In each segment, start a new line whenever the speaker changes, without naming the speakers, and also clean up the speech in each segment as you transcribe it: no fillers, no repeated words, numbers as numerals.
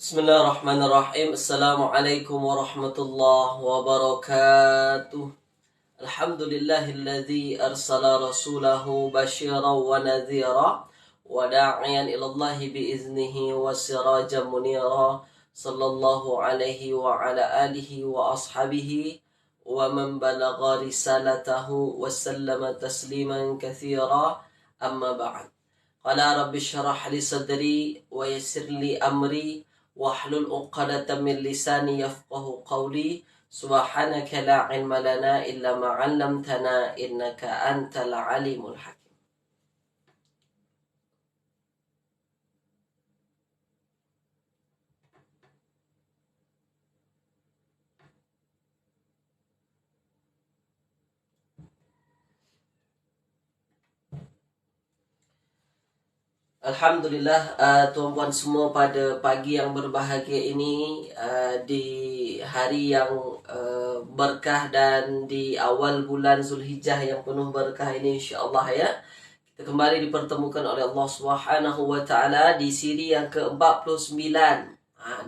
Bismillahirrahmanirrahim. Assalamualaikum warahmatullahi wabarakatuh. Alhamdulillahilladzi arsala rasulahu basyiran wa nadhira wa da'iyan ilallahi biiznihi wa sirajan munira. Sallallahu alaihi wa ala alihi wa ashabihi wa man balagha risalatahu wa sallama tasliman katsira. Amma ba'd. Qala rabbi shrah li sadri wa yassir li amri wahlul 'uqdatam min lisani yafqahu qawli. Subhanaka la ilma lana illa ma 'allamtana innaka antal alimul hakim. Alhamdulillah, tuan-puan semua, pada pagi yang berbahagia ini, di hari yang berkah dan di awal bulan Zulhijjah yang penuh berkah ini, insya-Allah ya, kita kembali dipertemukan oleh Allah Subhanahu wa taala di siri yang ke-49.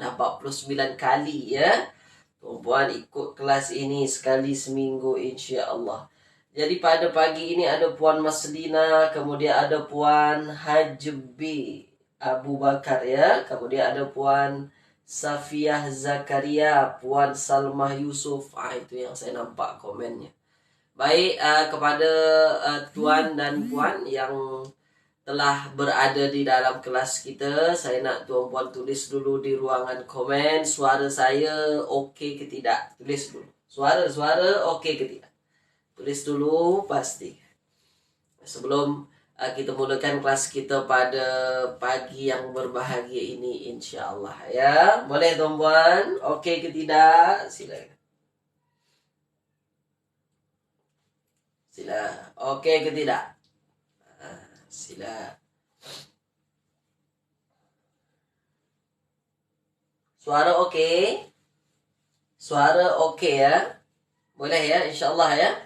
Dah 49 kali ya tuan-puan ikut kelas ini sekali seminggu, insya-Allah. Jadi pada pagi ini ada Puan Maslina, kemudian ada Puan Hajbi Abu Bakar ya, kemudian ada Puan Safiah Zakaria, Puan Salmah Yusuf. Itu yang saya nampak komennya. Baik, kepada tuan dan puan yang telah berada di dalam kelas kita, saya nak tuan-puan tulis dulu di ruangan komen suara saya okey ke tidak. Tulis dulu. Suara okey ke tidak. Tulis dulu pasti. Sebelum kita mulakan kelas kita pada pagi yang berbahagia ini, insya-Allah ya. Boleh tuan-puan? Okey ke tidak? Silakan. Sila. Okey ke tidak? Sila. Suara okey? Suara okey ya? Boleh ya, insya-Allah ya.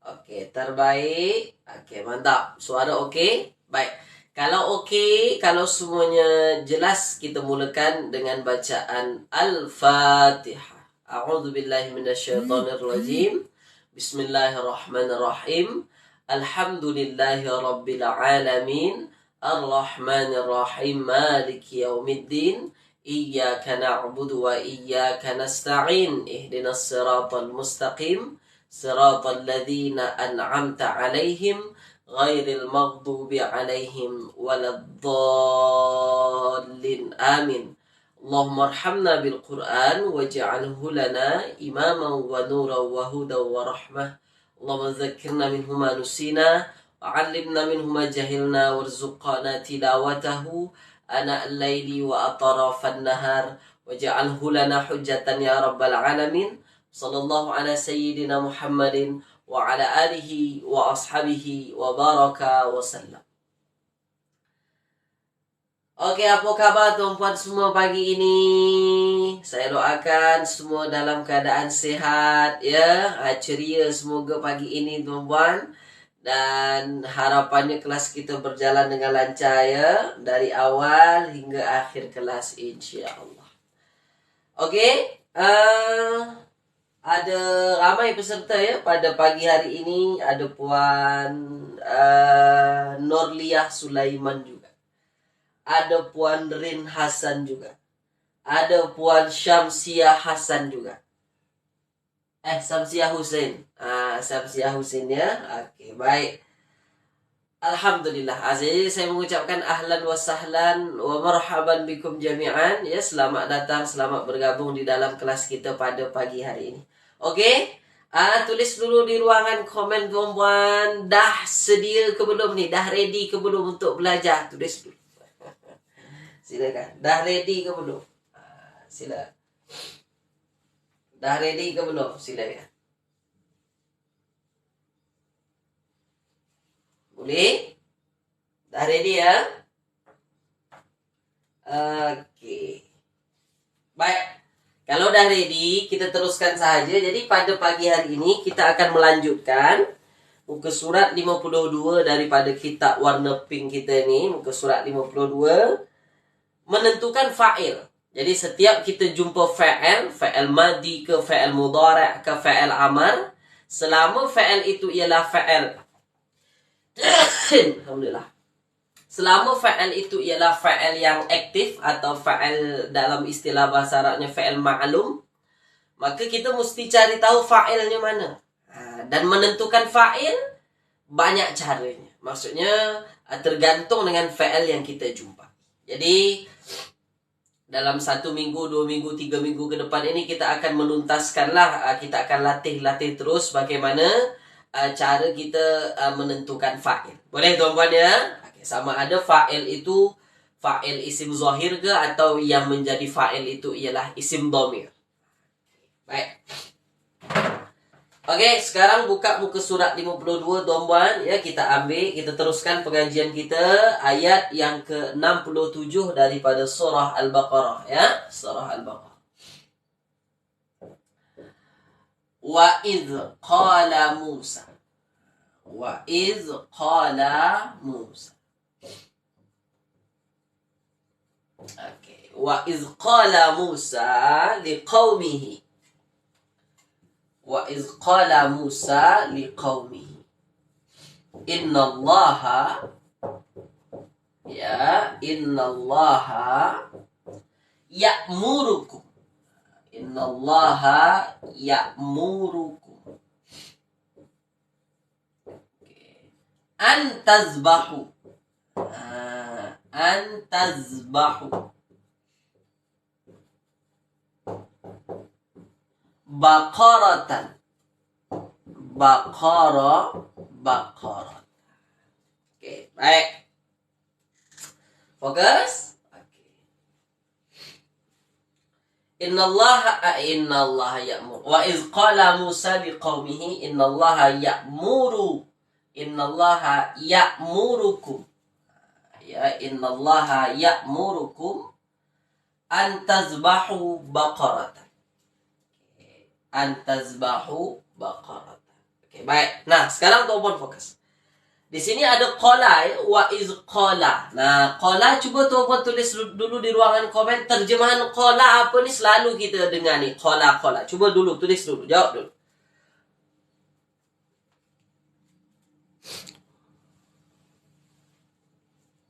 Okey, terbaik. Okey, mantap. Suara okey? Baik. Kalau okey, kalau semuanya jelas, kita mulakan dengan bacaan Al-Fatihah. A'udzubillahi minasyaitonirrajim. Bismillahirrahmanirrahim. Alhamdulillahi rabbil alamin. Ar-Rahmanir-Rahim. Maliki yaumiddin. Iyyaka na'budu wa iyyaka nasta'in. Ihdinas siratal mustaqim. Siratal ladzina an'amta 'alaihim ghairil maghdubi 'alaihim waladdallin. Amin. Allahumma arhamna bil Qur'an waj'alhu lana imaman wa nuran wa hudan wa rahmah. Allahumma dzakkirna minhu ma nusina wa 'allimna minhu ma jahilna warzuqna tilawatahu ana al-laili wa atrafan nahar waj'alhu lana hujjatan ya rabbal alamin. Sallallahu ala sayyidina Muhammadin wa ala alihi wa ashabihi wa baraka wa sallam. Oke, apa kabar tuan-puan semua pagi ini? Saya doakan semua dalam keadaan sehat ya, ceria semoga pagi ini tuan-puan. Dan harapannya kelas kita berjalan dengan lancar ya, dari awal hingga akhir kelas, insya-Allah. Oke, ada ramai peserta ya pada pagi hari ini. Ada Puan Norliah Sulaiman juga. Ada Puan Rin Hasan juga. Ada Puan Syamsiah Hasan juga. Syamsiah Husin. Syamsiah Husin ya. Oke, baik. Alhamdulillah. Jadi saya mengucapkan ahlan wa sahlan wa marhaban bikum jami'an ya. Selamat datang, selamat bergabung di dalam kelas kita pada pagi hari ini. Oke, tulis dulu di ruangan komen tuan-puan, dah sedia ke belum nih? Dah ready ke belum untuk belajar? Tulis dulu. Silakan. Dah ready ke belum? Silakan. Dah ready ke belum? Silakan. Boleh? Dah ready ya? Oke. Baik. Kalau dah ready, kita teruskan saja. Jadi pada pagi hari ini kita akan melanjutkan muka surat 52 daripada kitab warna pink kita ni. Muka surat 52. Menentukan fa'il. Jadi setiap kita jumpa fa'il madi ke fa'il mudhari' ke fa'il amar, selama fa'il itu ialah fa'il alhamdulillah. Selama fa'il itu ialah fa'il yang aktif atau fa'il dalam istilah bahasa Arabnya fa'il ma'lum, maka kita mesti cari tahu fa'ilnya mana. Dan menentukan fa'il banyak caranya. Maksudnya tergantung dengan fa'il yang kita jumpa. Jadi dalam 1 minggu, 2 minggu, 3 minggu ke depan ini kita akan menuntaskanlah, kita akan latih terus bagaimana cara kita menentukan fa'il. Boleh tuan-puan ya? Sama ada fa'il itu fa'il isim zahir ke atau yang menjadi fa'il itu ialah isim dhamir. Baik. Oke, sekarang buka muka surat 52 tuan-puan ya, kita ambil, kita teruskan pengajian kita ayat yang ke-67 daripada surah Al-Baqarah ya, surah Al-Baqarah. Wa idz qala Musa. Wa idz qala Musa. Oke, wa idz qala Musa liqaumihi. Wa iz qala Musa liqaumihi innallaha ya'murukum an tazbahu baqaratan. Oke, baik. Fokus. Oke. Innallaha ya'muru. Wa iz qala Musa liqaumihi innallaha ya'murukum. Ya, innallaha ya'murukum an tazbahu baqaratan. Oke, baik. Nah, sekarang tuan-puan fokus. Di sini ada qala ya, wa iz qala. Nah, qala coba tuan-puan tulis dulu di ruangan komen terjemahan qala apa ni selalu kita dengar ni. Qala. Cuba dulu tulis dulu, jawab dulu.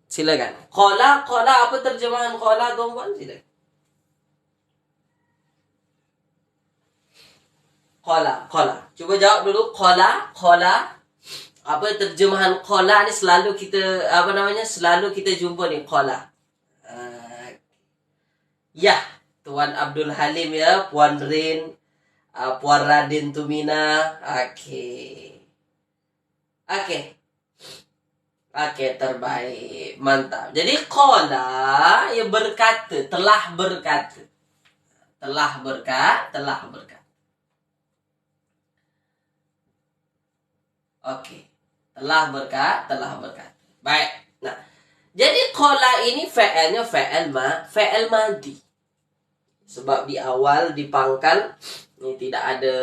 Silakan. Qala apa terjemahan qala tuan-puan? Silakan. Qala. Cuba jawab dulu. Qala. Apa terjemahan qala ni selalu kita selalu kita jumpa ni qala. Ya, Tuan Abdul Halim ya, Puan Rin, Puan Radin Tumina. Oke, terbaik. Mantap. Jadi qala ya berkata, telah berkata. Oke. Telah berkata. Baik. Nah, jadi qala ini fa'ilnya fa'il madi. Sebab di awal di pangkal ini tidak ada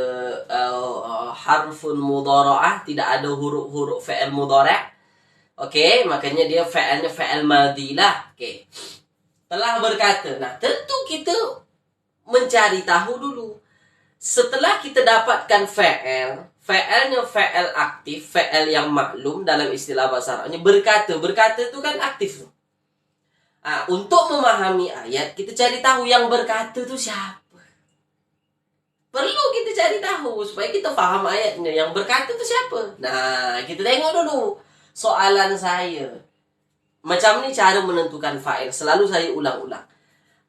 harfun mudhara'ah, tidak ada huruf fa'il mudhari'. Oke, makanya dia fa'ilnya fa'il madi lah. Oke. Telah berkata. Nah, tentu kita mencari tahu dulu. Setelah kita dapatkan fa'ilnya fa'il aktif, fa'il yang maklum dalam istilah bahasa Arabnya berkata itu kan aktif. Untuk memahami ayat kita cari tahu yang berkata itu siapa. Perlu kita cari tahu supaya kita faham ayatnya, yang berkata itu siapa. Nah, kita tengok dulu soalan saya. Macam ni cara menentukan fa'il, selalu saya ulang-ulang.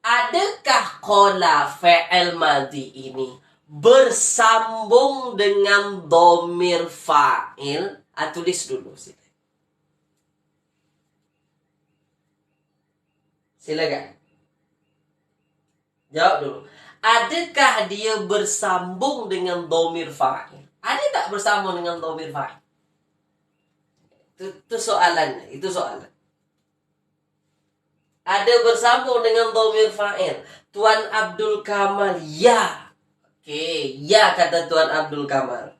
Adakah qala fa'il madi ini bersambung dengan dhamir fa'il? Tulis dulu. Silakan. Jawab dulu. Adakah dia bersambung dengan dhamir fa'il? Ada tak bersambung dengan dhamir fa'il? Itu soalannya. Ada bersambung dengan dhamir fa'il. Tuan Abdul Kamal, ya. Oke, ya kata Tuan Abdul Kamal.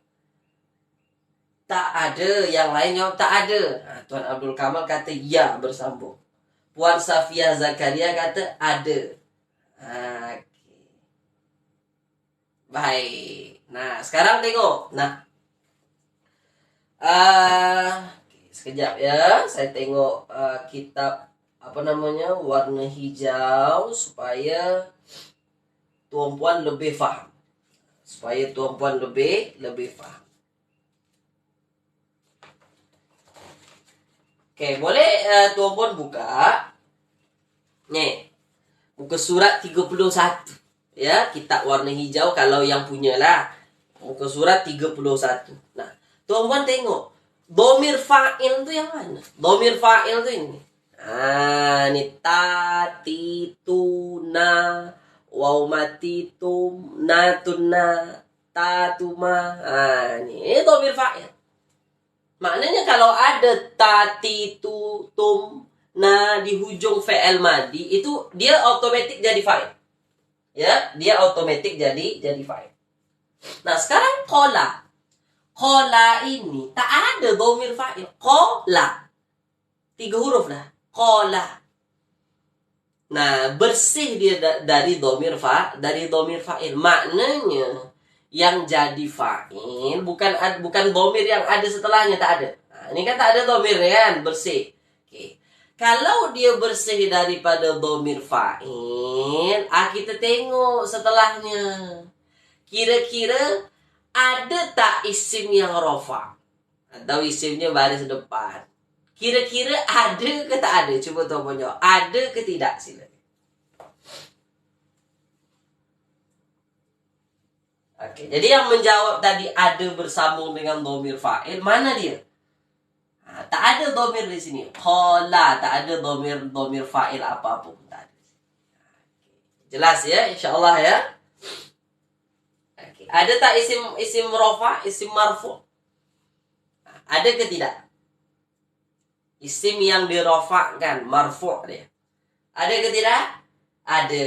Tak ada, yang lain jawab tak ada. Tuan Abdul Kamal kata ya bersambung. Puan Safia Zakaria kata ada. Oke. Baik. Nah, sekarang tengok. Nah, sekejap ya. Saya tengok kitab apa namanya, warna hijau supaya tuan puan lebih faham. Supaya tuan puan lebih faham. Oke, boleh tuan puan buka. Nih, muka surat 31. Ya, kitab warna hijau kalau yang punya lah. Muka surat 31. Nah, tuan puan tengok. Domir fa'il itu yang mana? Domir fa'il itu ini. Ini tati, tuna, waw mati, tum, natuna, tatuma. Ini domir fa'il. Maknanya kalau ada tati, tu, tum, nah di hujung fi'il madi itu dia otomatis jadi fa'il. Ya, dia otomatis jadi fa'il. Nah, sekarang qala. Qala ini tak ada dhamir fa'il. Qala. 3 huruf dah. Qala. Nah, bersih dia dari dhamir fa'il. Maknanya yang jadi fa'il bukan dhamir yang ada setelahnya, tak ada. Nah, ini kan tak ada dhamir kan, bersih. Oke. Kalau dia bersih daripada dhamir fa'il, kita tengok setelahnya. Kira-kira ada tak isim yang rofa? Atau isimnya baris depan? Kira-kira ada ke tak ada? Cuba tuan jawab. Ada ke tidak? Silakan. Oke, jadi yang menjawab tadi ada bersambung dengan dhamir fa'il, mana dia? Tak ada dhamir di sini. Qala, tak ada dhamir fa'il apapun. Tak ada. Jelas ya, insyaallah ya. Oke. Ada tak isim rofa, isim marfu? Ada ke tidak? Isim yang dirofakkan, marfu dia. Ada ke tidak? Ada.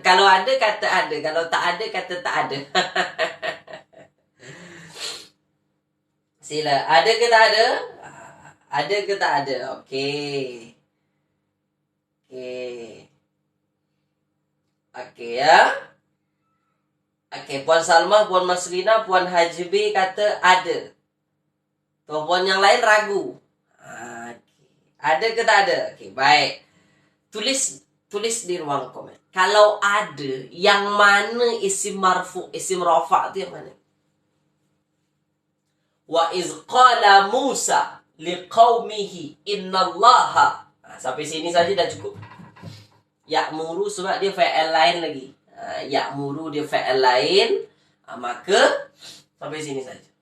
Kalau ada kata ada, kalau tak ada kata tak ada. Sila, ada ke tak ada? Ada ke tak ada? Okey. Okey ya. Okey, Puan Salma, Puan Maslina, Puan Hajbi kata ada. Puan yang lain ragu. Ada ke tak ada? Okey, baik. Tulis di ruang komen. Kalau ada, yang mana isim marfu, isim rafa' itu yang mana? Wa iz qala Musa liqaumihi innallaha. Sampai sini saja dah cukup. Ya'muru sebab dia fa'il lain lagi. Ya'muru dia fa'il lain. Maka sampai sini saja.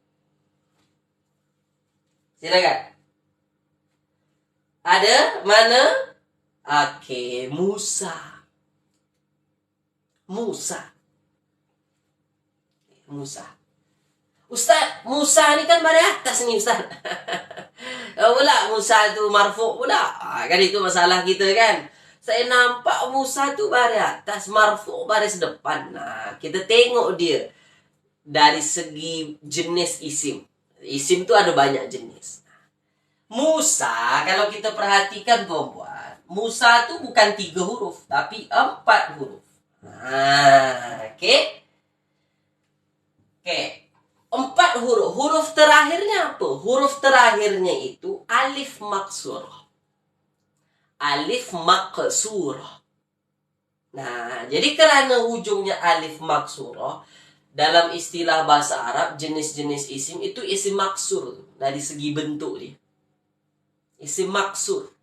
Silakan. Ada? Mana? Okey, Musa. Ustaz, Musa ni kan baris atas ni Ustaz. Pula Musa tu marfu' pula. Kan itu masalah kita kan. Saya nampak Musa tu baris atas, marfu' baris depan. Nah, kita tengok dia dari segi jenis isim. Isim tu ada banyak jenis. Musa, kalau kita perhatikan tuan-puan, Musa tu bukan 3 huruf, tapi 4 huruf. Okey. 4 huruf. Huruf terakhirnya apa? Huruf terakhirnya itu alif maksurah. Alif maksurah. Nah, jadi kerana hujungnya alif maksurah, dalam istilah bahasa Arab, jenis-jenis isim itu isim maksur. Dari segi bentuk dia. Isim maksur.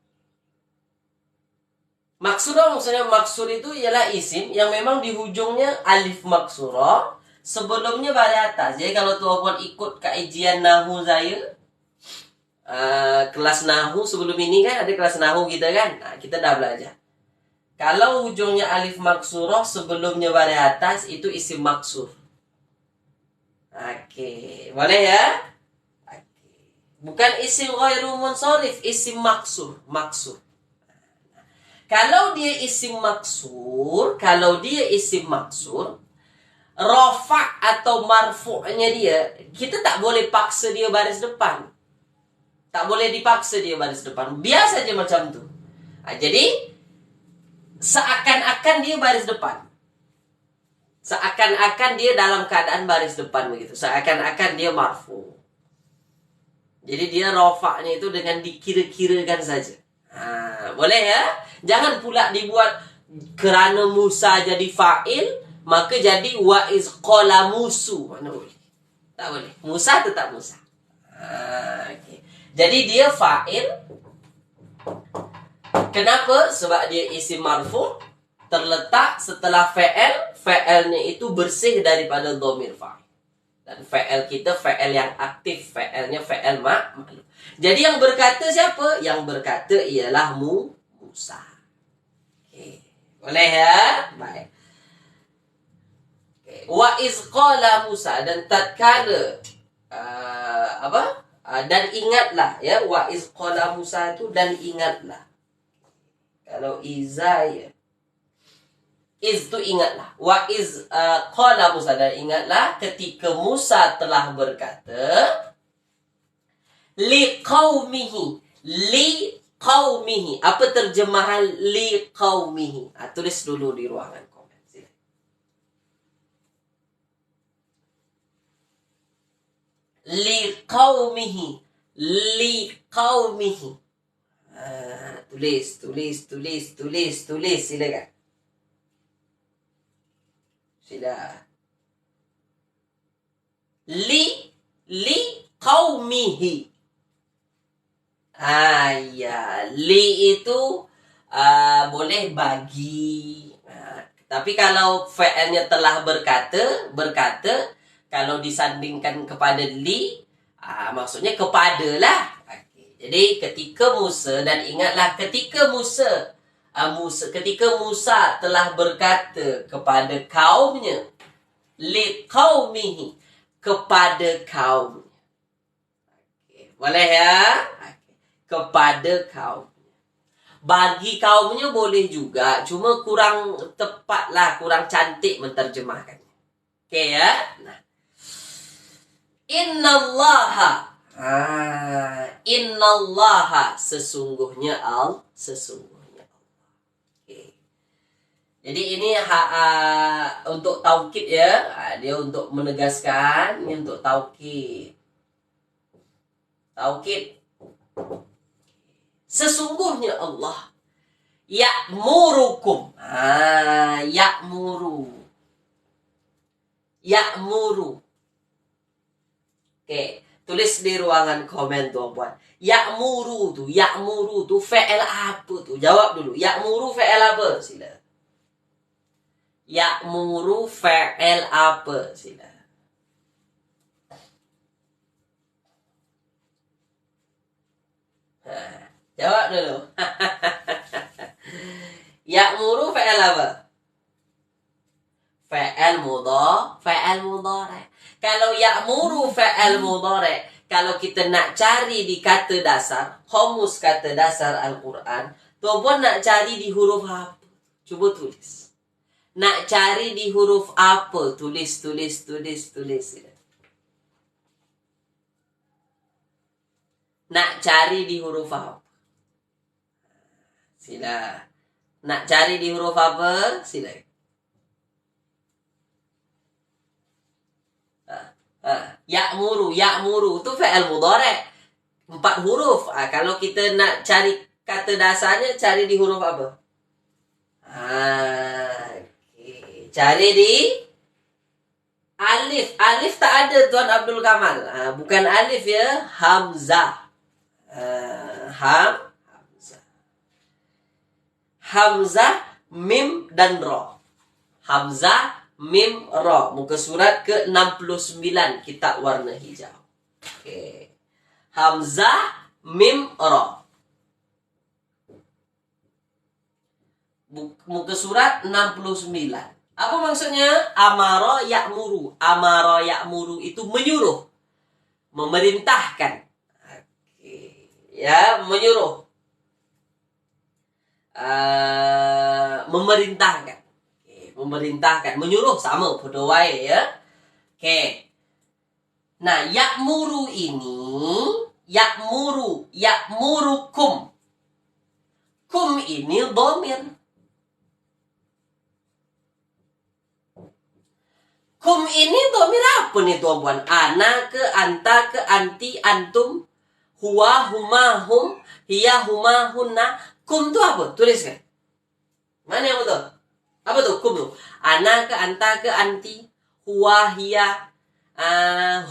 Maksurah maksudnya, maksur itu ialah isim yang memang di hujungnya alif maksurah, sebelumnya baris atas. Jadi kalau tuan-puan ikut kajian Nahu saya, kelas Nahu sebelum ini kan ada kelas Nahu kita kan, kita dah belajar. Kalau hujungnya alif maksurah, sebelumnya baris atas, itu isim maksur. Okey, boleh ya? Bukan isim ghairu munsharif, isim maksur. Kalau dia isim maksur, rafa' atau marfu'nya dia, kita tak boleh paksa dia baris depan. Tak boleh dipaksa dia baris depan. Biasa saja macam tu. Jadi, seakan-akan dia baris depan. Seakan-akan dia dalam keadaan baris depan begitu. Seakan-akan dia marfu. Jadi dia rafa'nya itu dengan dikira-kirakan saja. Boleh ya? Jangan pula dibuat kerana Musa jadi fa'il, maka jadi wa iz qala musu. Mana boleh? Tak boleh. Musa tetap Musa. Okay. Jadi dia fa'il. Kenapa? Sebab dia isim marfu, terletak setelah fa'il. Fa'ilnya itu bersih daripada dhamir fa'il. Dan fa'il kita fa'il yang aktif. Fa'ilnya fa'il ma'lum. Jadi yang berkata siapa? Yang berkata ialah Musa. Okay. Boleh ya? Baik. Okay. Wa iz qala Musa, dan tatkala dan ingatlah ya, wa iz qala Musa itu dan ingatlah. Kalau iza ya, iz tu ingatlah. Wa iz qala Musa, dan ingatlah ketika Musa telah berkata li qaumihi. Li qaumihi. Apa terjemahan li qaumihi? Tulis dulu di ruangan komen. Sila. Li qaumihi. Li qaumihi. Tulis. Silakan. Sila. Li qaumihi. Ya, li itu boleh bagi. Tapi kalau fa'ilnya telah berkata, kalau disandingkan kepada li, maksudnya kepadalah. Jadi ketika Musa, dan ingatlah ketika Musa telah berkata kepada kaumnya, li qaumihi, kepada kaumnya. Boleh ya? Kepada kaumnya. Bagi kaumnya boleh juga, cuma kurang tepatlah, kurang cantik menterjemahkannya. Okey ya? Nah. Innallaha. Innallaha, sesungguhnya Allah. Okay. Jadi ini untuk taukid ya. Dia untuk menegaskan, ini untuk taukid. Sesungguhnya Allah ya'murukum. Ya'muru. Oke. Tulis di ruangan komen tuan-puan. Ya'muru tu fa'il apa tu? Jawab dulu. Ya'muru fa'il apa? Sila. Ya'muru fa'il apa? Sila. Jawab dulu. Ya'muru fa'il apa? Fa'il mudhari'. Kalau ya'muru fa'il mudhari', kalau kita nak cari di kata dasar, khomus kata dasar Al-Quran, tuan-puan nak cari di huruf apa? Cuba tulis. Nak cari di huruf apa? Tulis. Nak cari di huruf apa? Sila. Nak cari di huruf apa? Sila. Ya'muru itu fa'il mudhari'. 4 huruf. Kalau kita nak cari kata dasarnya, cari di huruf apa? Okay. Cari di alif. Alif tak ada Tuan Abdul Kamal. Bukan alif ya, hamzah. Hamzah, mim dan ra. Hamzah, mim, ra. Muka surat ke-69, kitab warna hijau. Okay. Hamzah, mim, ra. Muka surat 69. Apa maksudnya? Amara ya'muru. Amara ya'muru itu menyuruh, memerintahkan. Okay. Ya, menyuruh. Memerintahkan. Memerintahkan, menyuruh sama pada wae ya. Okey. Nah, ya'muru ini, ya'murukum. Kum ini dhamir. Kum ini domir apa nih tuan-puan? Ana ke, anta ke, anti, antum, huwa, huma, hum, hiya, huma, hunna. Kum itu apa? Tuliskan. Mana yang betul? Apa tuh kum tuh? Ana ke, anta ke, anti, huwa, hiya,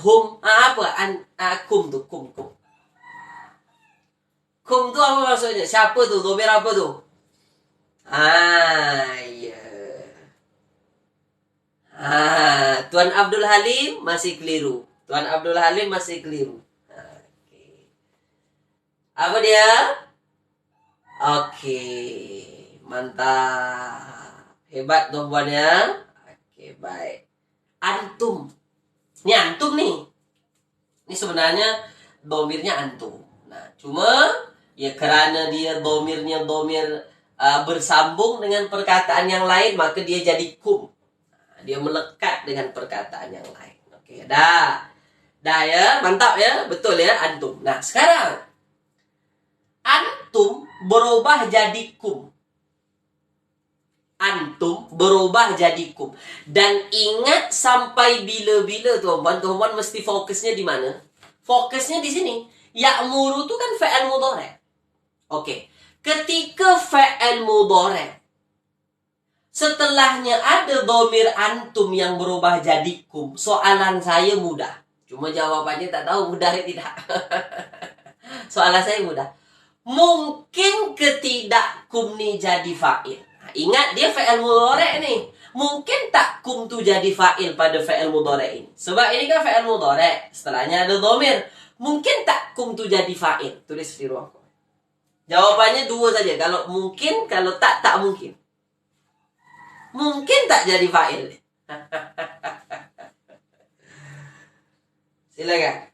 hum. Apa? Kum tuh, kum. Kum tuh apa maksudnya? Siapa tuh? Domir apa tuh? Iya. Tuan Abdul Halim masih keliru. Tuan Abdul Halim masih keliru. Oke. Apa dia? Oke. Mantap. Hebat tuan ya. Oke, baik. Antum. Ini antum nih. Ini sebenarnya domirnya antum. Nah, cuma ya karena dia domirnya bersambung dengan perkataan yang lain, maka dia jadi kum. Dia melekat dengan perkataan yang lain. Oke, dah ya, mantap ya, betul ya, antum. Nah, sekarang antum berubah jadi kum. Antum berubah jadi kum. Dan ingat sampai bila-bila tuan-tuan mesti fokusnya di mana? Fokusnya di sini. Ya'muru itu kan fa'al mudhari'. Oke. Ketika fa'al mudhari' setelahnya ada domir antum yang berubah jadi kum, soalan saya mudah. Cuma jawabannya tak tahu mudah atau tidak. Soalan saya mudah. Mungkin ketidak kum nih jadi fa'il. Nah, ingat dia fa'il mudhari' nih. Mungkin tak kum tuh jadi fa'il pada fa'il mudhari' ini. Sebab ini kan fa'il mudhari'. Setelahnya ada domir. Mungkin tak kum tuh jadi fa'il. Tulis di ruang komen. Jawabannya dua saja. Kalau mungkin, kalau tak mungkin. Mungkin tak jadi fa'il. Silakan.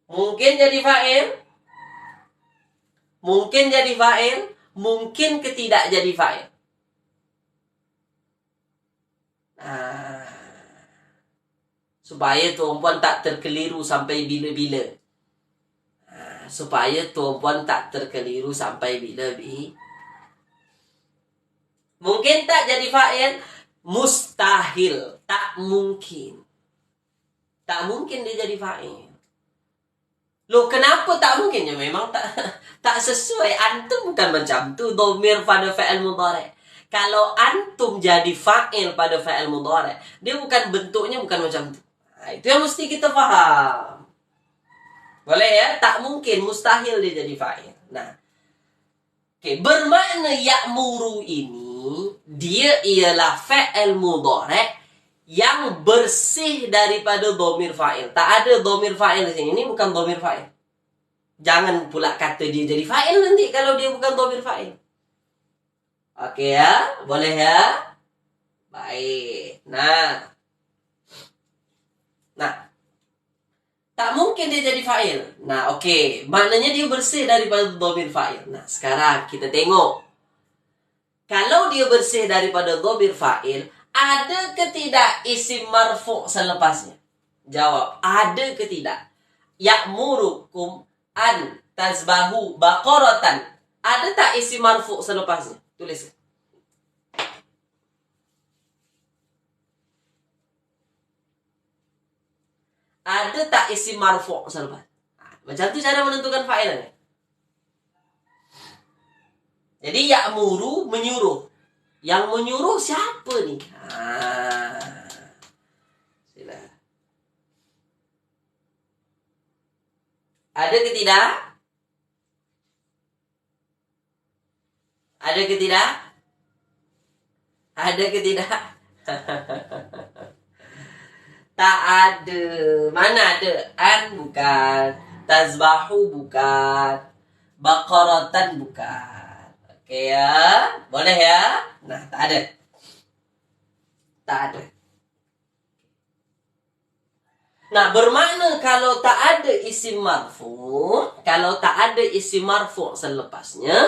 Mungkin jadi fa'il. Mungkin jadi fa'il. Mungkin ketidak jadi fa'il. Nah, supaya tuan-puan tak terkeliru sampai bila-bila. Supaya tuan-puan tak terkeliru sampai bila-bila. Mungkin tak jadi fa'il, mustahil, tak mungkin. Tak mungkin dia jadi fa'il. Loh, kenapa tak mungkin? Ya memang tak sesuai. Antum bukan macam tu, domir pada fa'il mudhari'. Kalau antum jadi fa'il pada fa'il mudhari', dia bukan bentuknya bukan macam tu. Nah, itu yang mesti kita faham. Boleh ya? Tak mungkin, mustahil dia jadi fa'il. Nah, oke, bermakna ya'muru ini dia ialah fa'il mudhari' yang bersih daripada domir fa'il. Tak ada domir fa'il di sini. Ini bukan domir fa'il. Jangan pula kata dia jadi fa'il nanti kalau dia bukan domir fa'il. Oke ya? Boleh ya? Baik. Nah, tak mungkin dia jadi fa'il. Nah, oke. Maknanya dia bersih daripada domir fa'il. Nah, sekarang kita tengok. Kalau dia bersih daripada domir fa'il, ada ke tidak isim marfu' selepasnya? Jawab, ada ke tidak? Ya'murukum an tazbahu baqaratan. Ada tak isim marfu' selepasnya? Tulis. Ada tak isim marfu' selepas? Macam tu cara menentukan fa'ilnya. Jadi ya'muru menyuruh. Yang menyuruh siapa nih? Sila. Ada ke tidak? Ada ke tidak? Ada ke tidak? Tak ada. Mana ada? An bukan. Tazbahu bukan. Baqaratan bukan. Oke ya, boleh ya? Nah, tak ada. Tak ada. Nah, bermakna kalau tak ada isim marfu', kalau tak ada isim marfu' selepasnya,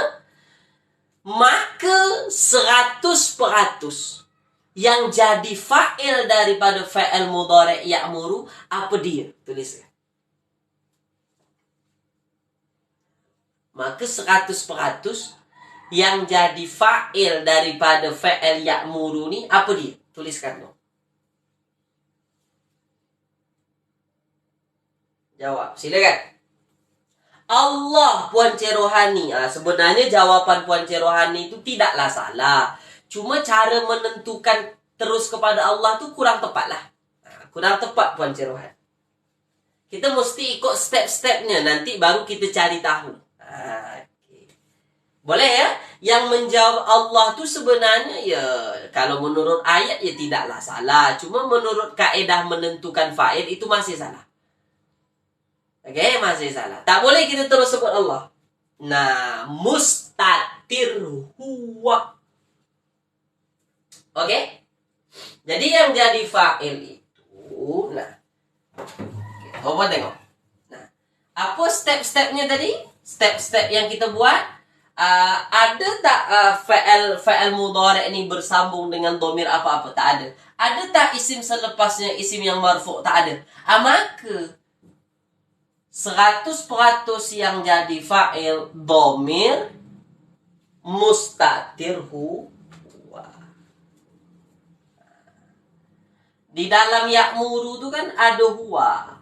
maka 100% yang jadi fa'il daripada fa'il mudhari' ya'muru, apa dia? Tuliskan. Maka 100% yang jadi fa'il daripada fa'il ya'muru ni, apa dia? Tuliskan dong. Jawab, silakan. Allah, Puan Cerohani. Sebenarnya jawaban Puan Cerohani itu tidaklah salah. Cuma cara menentukan terus kepada Allah tu kurang tepat lah. Kurang tepat Puan Cerohani. Kita mesti ikut step-stepnya. Nanti baru kita cari tahu. Okay. Boleh ya? Yang menjawab Allah tu sebenarnya ya, kalau menurut ayat ya tidaklah salah. Cuma menurut kaedah menentukan fa'il itu masih salah. Oke, masih salah. Tak boleh kita terus sebut Allah. Nah, mustatir huwa. Oke? Jadi yang jadi fa'il itu, nah. Coba tengok. Nah, apa step-stepnya tadi? Step-step yang kita buat. Ada tak fa'il mudhari' ini bersambung dengan domir apa-apa? Tak ada. Ada tak isim selepasnya isim yang marfu'? Tak ada. Maka 100% yang jadi fa'il domir mustatir huwa. Di dalam ya'muru itu kan ada huwa.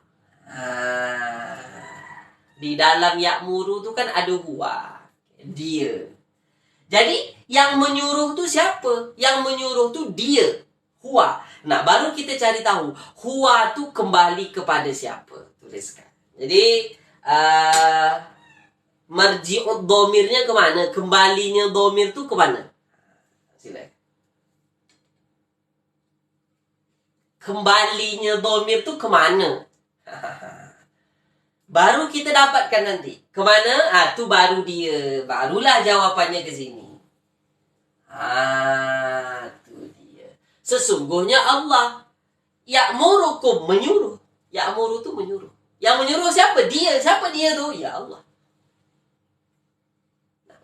Di dalam ya'muru itu kan ada huwa. Dia. Jadi yang menyuruh tu siapa? Yang menyuruh tu dia. Huwa. Nah, baru kita cari tahu huwa tu kembali kepada siapa. Tuliskan. Jadi marji'ud domirnya kemana? Kembalinya domir tu kemana? Silakan. Kembalinya domir tu kemana? Baru kita dapatkan nanti. Kemana? Tu baru dia. Barulah jawapannya ke sini. Tu dia. Sesungguhnya Allah ya'murukum, menyuruh. Ya'muru tu menyuruh. Yang menyuruh siapa? Dia. Siapa dia tu? Ya Allah.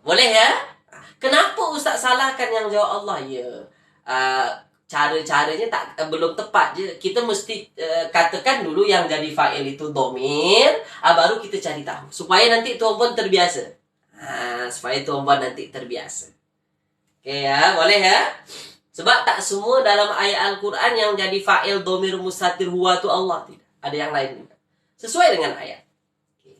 Boleh ya? Kenapa Ustaz salahkan yang jawab Allah? Ya, cara-caranya belum tepat je. Kita mesti katakan dulu yang jadi fa'il itu domir. Baru kita cari tahu. Supaya nanti tuan-puan terbiasa. Supaya tuan-puan nanti terbiasa. Oke ya, boleh ya? Sebab tak semua dalam ayat Al-Quran yang jadi fa'il domir mustatir huwa tu Allah. Tidak. Ada yang lain juga. Sesuai dengan ayat. Okay.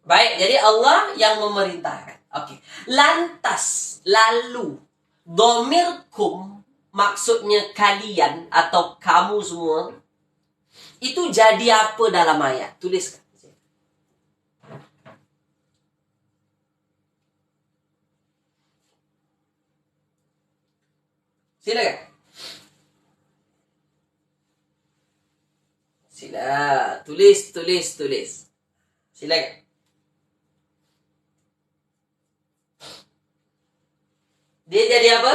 Baik, jadi Allah yang memerintahkan. Oke. Lantas, lalu, domirkum, maksudnya kalian atau kamu semua, itu jadi apa dalam ayat? Tuliskan. Silakan. Tulis. Silakan. Dia jadi apa?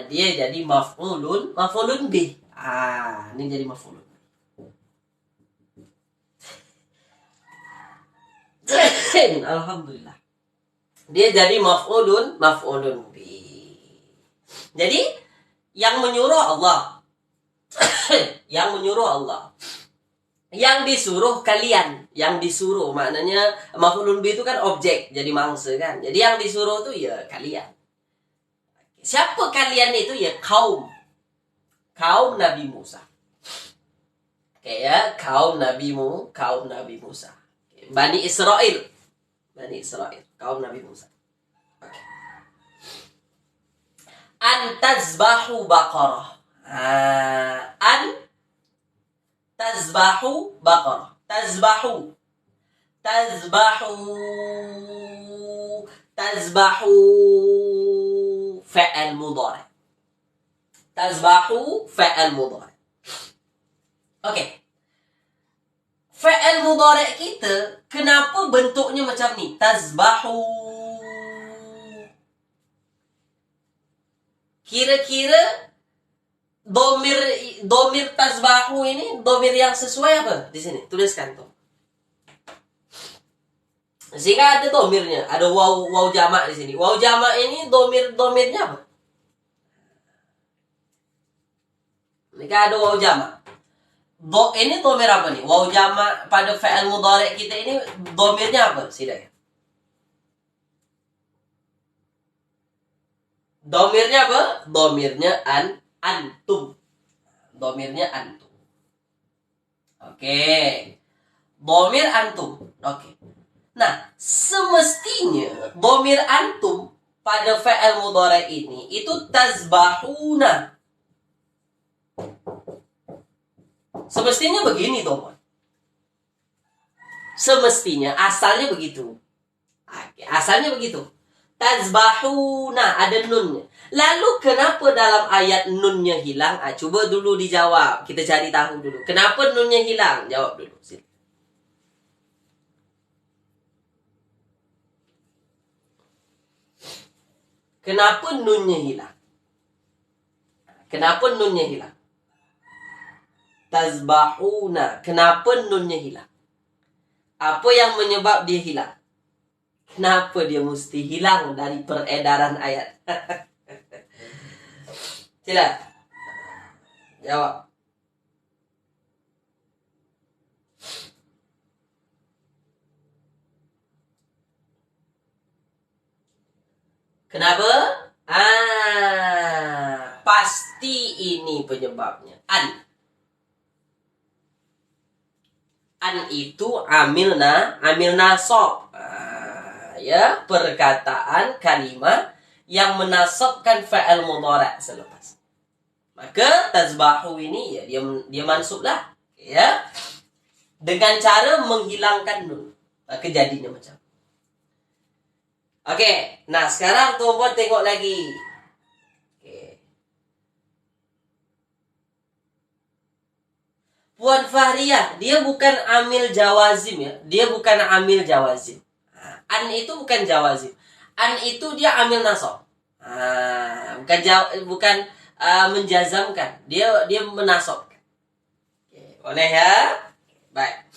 Dia jadi maf'ulun bih. Ini jadi maf'ulun. Alhamdulillah. Dia jadi maf'ulun bih. Jadi yang menyuruh Allah. Yang menyuruh Allah. Yang disuruh kalian. Yang disuruh maknanya maf'ulun bih itu kan objek, jadi mangsa kan. Jadi yang disuruh tu ya kalian. Siapa kalian itu? Ya kaum. Kaum Nabi Musa. Oke ya, kaum Nabi Musa. Bani Israel. Kaum Nabi Musa. An tazbahu baqarah. An tazbahu baqarah. Tazbahu fa'al mudhari. Tazbahu fa'al mudhari. Okey. Fa'al mudhari kita kenapa bentuknya macam ni? Tazbahu. Kira-kira domir tazbahu ini domir yang sesuai apa? Di sini tuliskan tuh. Sehingga ada domirnya, ada waw jamak di sini. Waw jamak ini domirnya apa? Jika ada waw jamak. Ini domir apa nih? Waw jamak pada fa'al mudhari kita ini domirnya apa? Silakan. Domirnya apa? Domirnya antum. Domirnya antum. Oke. Domir antum. Oke. Nah, semestinya domir antum pada fi'il mudhari ini itu tazbahuna. Semestinya begini, teman. Semestinya asalnya begitu. Oke, asalnya begitu. Tazbahuna, ada nunnya. Lalu kenapa dalam ayat nunnya hilang? Coba dulu dijawab. Kita cari tahu dulu. Kenapa nunnya hilang? Jawab dulu. Sini. Kenapa nunnya hilang? Kenapa nunnya hilang? Tazbahuna. Kenapa nunnya hilang? Apa yang menyebab dia hilang? Kenapa dia mesti hilang dari peredaran ayat? Sila. Jawab. Kenapa? Pasti ini penyebabnya. An itu amil nasab. Ya, perkataan kalimat yang menasabkan fa'il mudhari' selepas. Maka tazbahu ini ya dia mansublah, ya. Dengan cara menghilangkan nun. Maka jadinya macam. Oke, nah sekarang tuan-tuan tengok lagi. Oke. Puan Fahriyah, dia bukan amil jawazim ya. Dia bukan amil jawazim. An itu bukan jawazim. An itu dia amil nasab. Bukan menjazamkan. Dia menasabkan. Oke, boleh ya? Baik.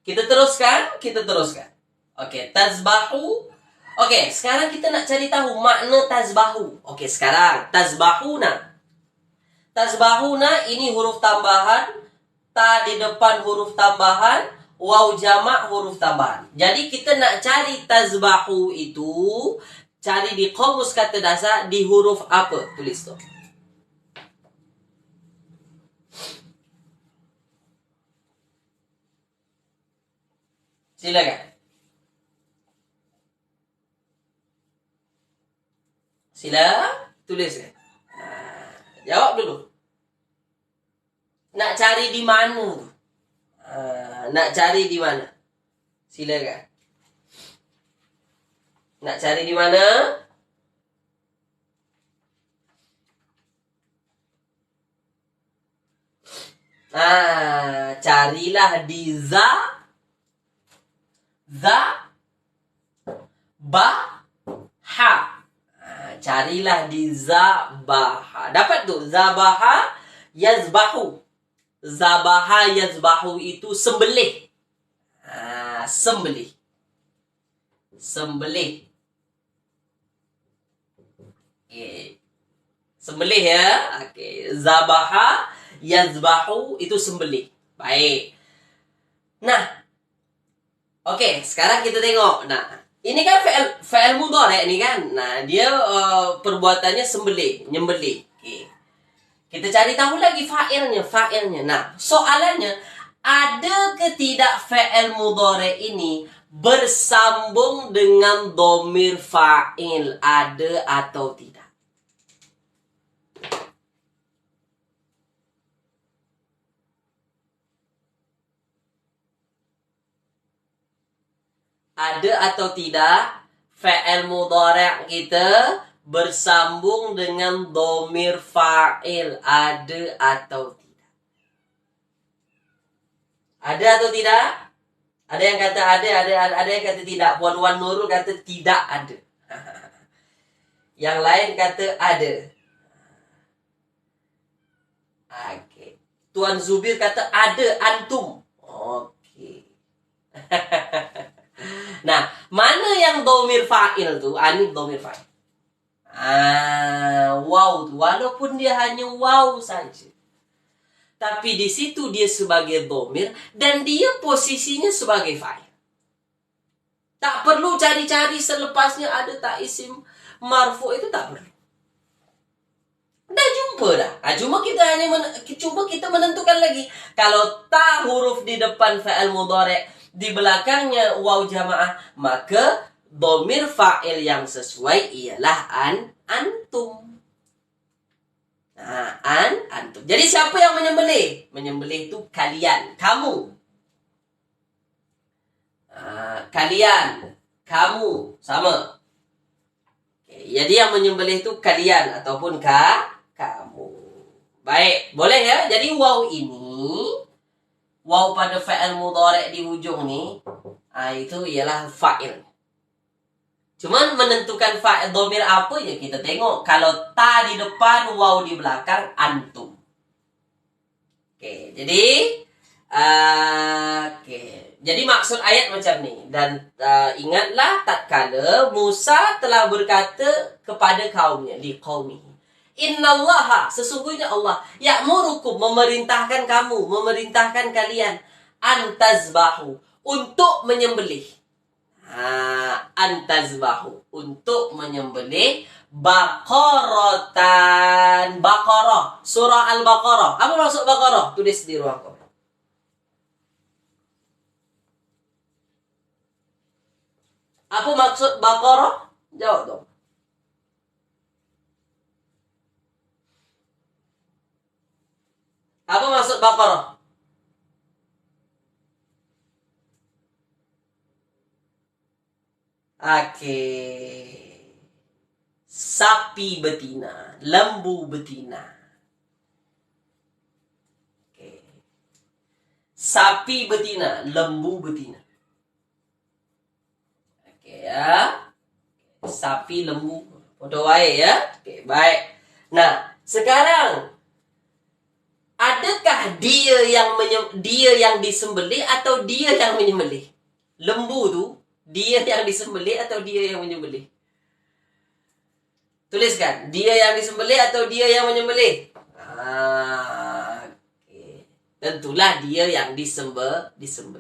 Kita teruskan. Oke, tazbahu. Oke, sekarang kita nak cari tahu makna tazbahu. Oke, sekarang tazbahuna. Tazbahuna ini huruf tambahan, ta di depan huruf tambahan, waw jamak huruf tambahan. Jadi kita nak cari tazbahu itu, cari di kamus kata dasar di huruf apa? Tulis tu. Silakan. Tulis ya. Jawab dulu. Nak cari di mana tu? Nak cari di mana? Silakan. Nak cari di mana? Carilah di baha. Carilah di zabaha. Dapat tu? Zabaha yazbahu. Zabaha yazbahu itu sembelih. Sembelih. Okay. Sembelih ya. Okay. Zabaha yazbahu itu sembelih. Baik. Nah. Oke, sekarang kita tengok. Nah, ini kan fi'il mudhari' ini kan. Nah, dia perbuatannya sembelih, nyembelih. Okay. Kita cari tahu lagi fa'ilnya. Nah, soalannya, ada ke tidak fi'il mudhari' ini bersambung dengan dhamir fa'il? Ada atau tidak? Ada atau tidak fi'il mudhari' kita bersambung dengan dhamir fa'il? Ada atau tidak? Ada atau tidak? Ada yang kata ada yang kata tidak. Puan Wan Nurul kata tidak ada. Yang lain kata ada. Oke. Tuan Zubir kata ada antum. Oke. Nah, mana yang dhamir fa'il tu? Ini dhamir fa'il. Waw tu. Walaupun dia hanya waw saja. Tapi di situ dia sebagai dhamir dan dia posisinya sebagai fa'il. Tak perlu cari-cari selepasnya ada tak isim marfu itu tak perlu. Dah jumpa dah. Cuma kita menentukan lagi. Kalau ta huruf di depan fa'il mudhari', di belakangnya waw jamaah, maka dhamir fa'il yang sesuai ialah antum. Nah, antum. Jadi siapa yang menyembelih? Menyembelih itu kalian, kamu. Kalian, kamu, sama. Oke, jadi yang menyembelih itu kalian ataupun kamu. Baik, boleh ya? Jadi waw ini, waw pada fa'il mudhari' di ujung nih, itu ialah fa'il. Cuman menentukan fa'il dhamir apa ya kita tengok. Kalau ta di depan, waw di belakang, antum. Oke, jadi jadi maksud ayat macam ni. Dan ingatlah tatkala Musa telah berkata kepada kaumnya, li qaumihi, innallaha, sesungguhnya Allah, ya'murukum, memerintahkan kamu, memerintahkan kalian, antazbahu, untuk menyembelih. Antazbahu, untuk menyembelih baqaratan. Baqarah, surah Al-Baqarah. Apa maksud Baqarah? Tulis di ruang komen. Apa maksud Baqarah? Jawab dong. Apa maksud Baqarah? Oke. Sapi betina, lembu betina. Oke. Sapi betina, lembu betina. Oke ya. Sapi, lembu, podo wae ya. Oke, baik. Nah, sekarang adakah dia yang disembelih atau dia yang menyembelih? Lembu tu dia yang disembelih atau dia yang menyembelih? Tuliskan, dia yang disembelih atau dia yang menyembelih? Okay. Tentulah dia yang disembelih.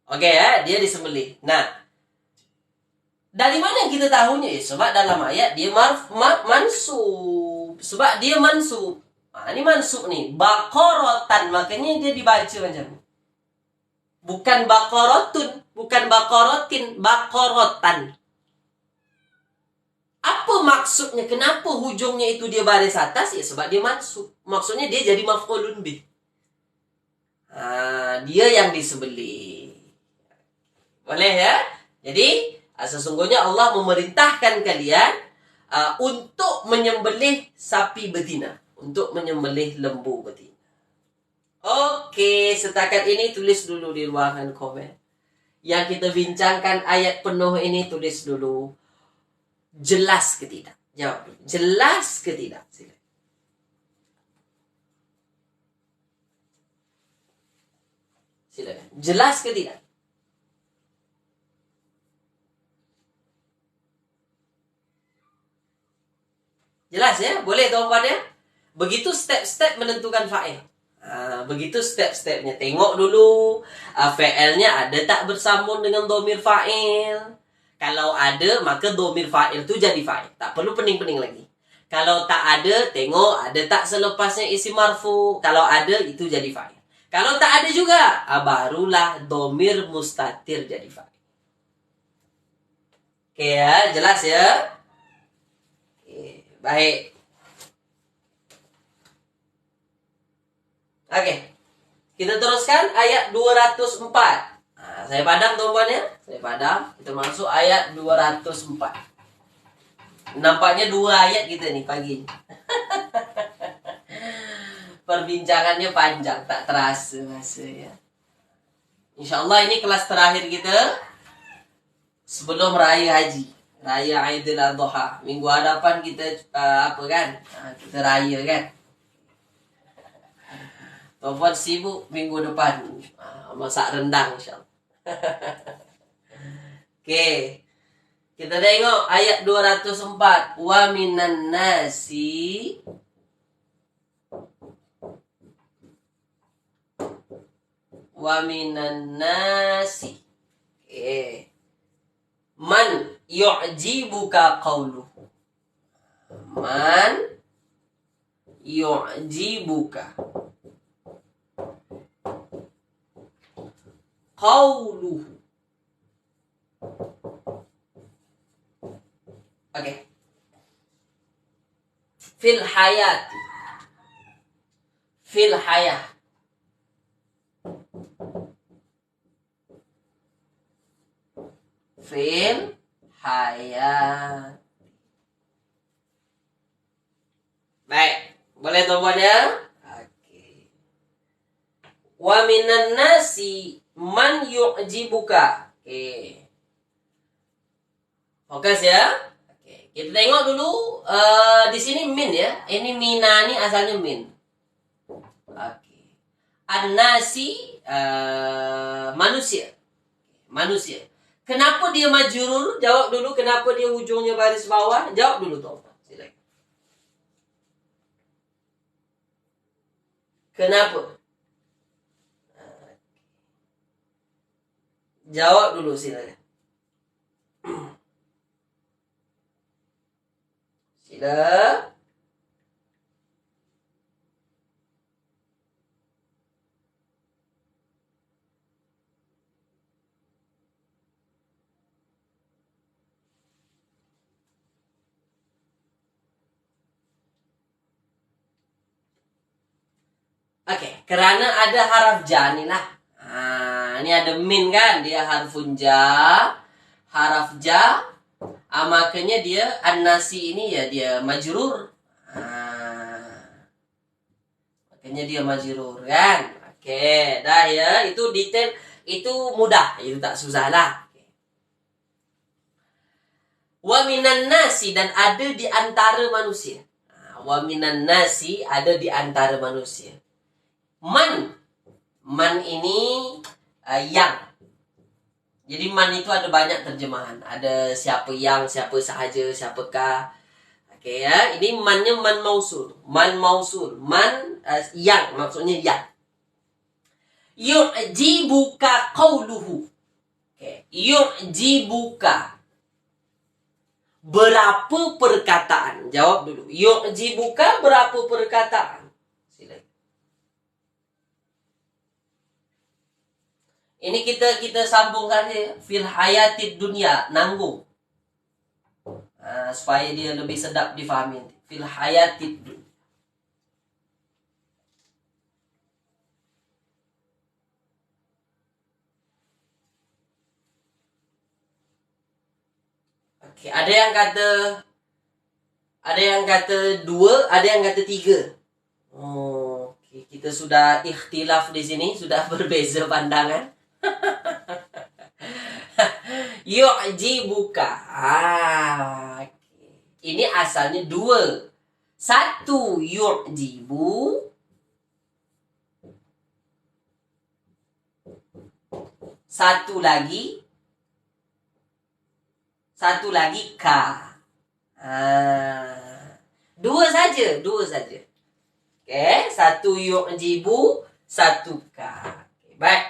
Oke ya, dia disembelih. Nah, dari mana kita tahunya? Sebab dalam ayat dia mansub. Sebab dia mansub. Ini mansub nih, baqaratan, makanya dia dibaca macam ni. Bukan baqaratun, bukan baqaratin, baqaratan. Apa maksudnya? Kenapa hujungnya itu dia baris atas? Ya sebab dia mansub. Maksudnya dia jadi maf'ulun bih. Dia yang disembelih. Boleh ya? Jadi sesungguhnya Allah memerintahkan kalian untuk menyembelih sapi betina, untuk menyembelih lembu betina. Oke, setakat ini tulis dulu di ruangan komen. Yang kita bincangkan ayat penuh ini, tulis dulu. Jelas ke tidak? Jawab dulu. Jelas ke tidak? Silakan. Silakan. Jelas ke tidak? Jelas ya? Boleh tuan-tuan ya? Begitu step-step menentukan fa'il. Begitu step-stepnya. Tengok dulu fa'ilnya ada tak bersambung dengan dhamir fa'il. Kalau ada, maka dhamir fa'il itu jadi fa'il. Tak perlu pening-pening lagi. Kalau tak ada, tengok ada tak selepasnya isim marfu. Kalau ada, itu jadi fa'il. Kalau tak ada juga, barulah dhamir mustatir jadi fa'il. Oke ya, jelas ya? Oke, baik. Oke, kita teruskan ayat 204. Saya padam tuan-tuan ya. Saya padam. Kita masuk ayat 204. Nampaknya 2 ayat kita nih pagi ini. Perbincangannya panjang, tak terasa masa ya. InsyaAllah ini kelas terakhir kita sebelum Raya Haji, Raya Aidil Adha. Minggu hadapan kita kita raya kan. Tuan-tuan sibuk minggu depan masak rendang insyaAllah. Oke. Kita tengok ayat 204. Wa minan nasi Oke. Man yu'jibuka qawluhu. Man yu'jibuka qawluhu. Oke. Fil hayati. Fil hayah. Fil hayat. Baik, boleh tuan ya? Oke. Wa minan nasi man yu'jibuka. Oke. Fokus ya. Oke, kita tengok dulu di sini min ya. Ini mina ini asalnya min. Oke. An-nasi manusia. Manusia. Kenapa dia majrur? Jawab dulu. Kenapa dia ujungnya baris bawah? Jawab dulu tuan. Silakan. Kenapa? Jawab dulu silakan. Sila. Oke, karena ada haraf ja nih lah. Nah, ini ada min kan, dia harfun ja, haraf ja. Makanya dia an-nasi ini ya dia majrur. Makanya dia majrur kan. Oke, dah ya, itu detail, itu mudah, itu tak susah lah. Wa minan nasi, dan ada di antara manusia. Wa minan nasi, ada di antara manusia. Man ini yang. Jadi man itu ada banyak terjemahan. Ada siapa yang, siapa sahaja, siapakah. Oke ya, ini mannya man mausul. Man mausul, man yang, maksudnya yang. Yu'jibuka qawluhu. Oke, yu'jibuka. Berapa perkataan? Jawab dulu. Yu'jibuka berapa perkataan? Ini kita sambung saja fil hayatid dunia, nanggung. Supaya dia lebih sedap difahami. Fil hayatid dunia. Oke, ada yang kata 2, ada yang kata 3. Oke, kita sudah ikhtilaf di sini, sudah berbeza pandangan. Yu'jibuka. Ini asalnya 2. 1 yu'jibu. 1 lagi. 1 lagi ka. 2 saja. Oke, 1 yu'jibu, 1 ka. Oke, baik.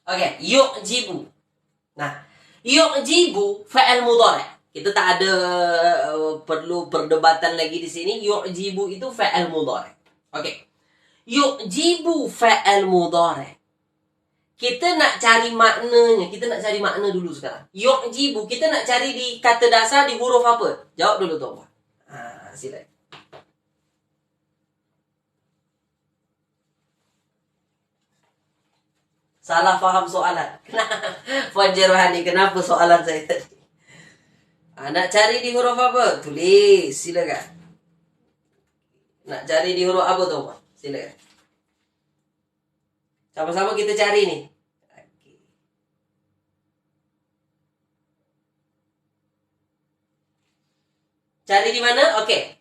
Oke, yu'jibu. Nah, yu'jibu fa'il mudhari'. Kita tak ada perlu perdebatan lagi di sini. Yu'jibu itu fa'il mudhari'. Oke. Yu'jibu fa'il mudhari'. Kita nak cari maknanya. Kita nak cari makna dulu sekarang. Yu'jibu, kita nak cari di kata dasar di huruf apa? Jawab dulu tuan. Silakan. Salah faham soalan. Puan Jerwani, kenapa soalan saya tadi? Nak cari di huruf apa? Tulis, silakan. Nak cari di huruf apa tuh, Pak? Silakan. Sama-sama kita cari nih. Cari di mana? Oke.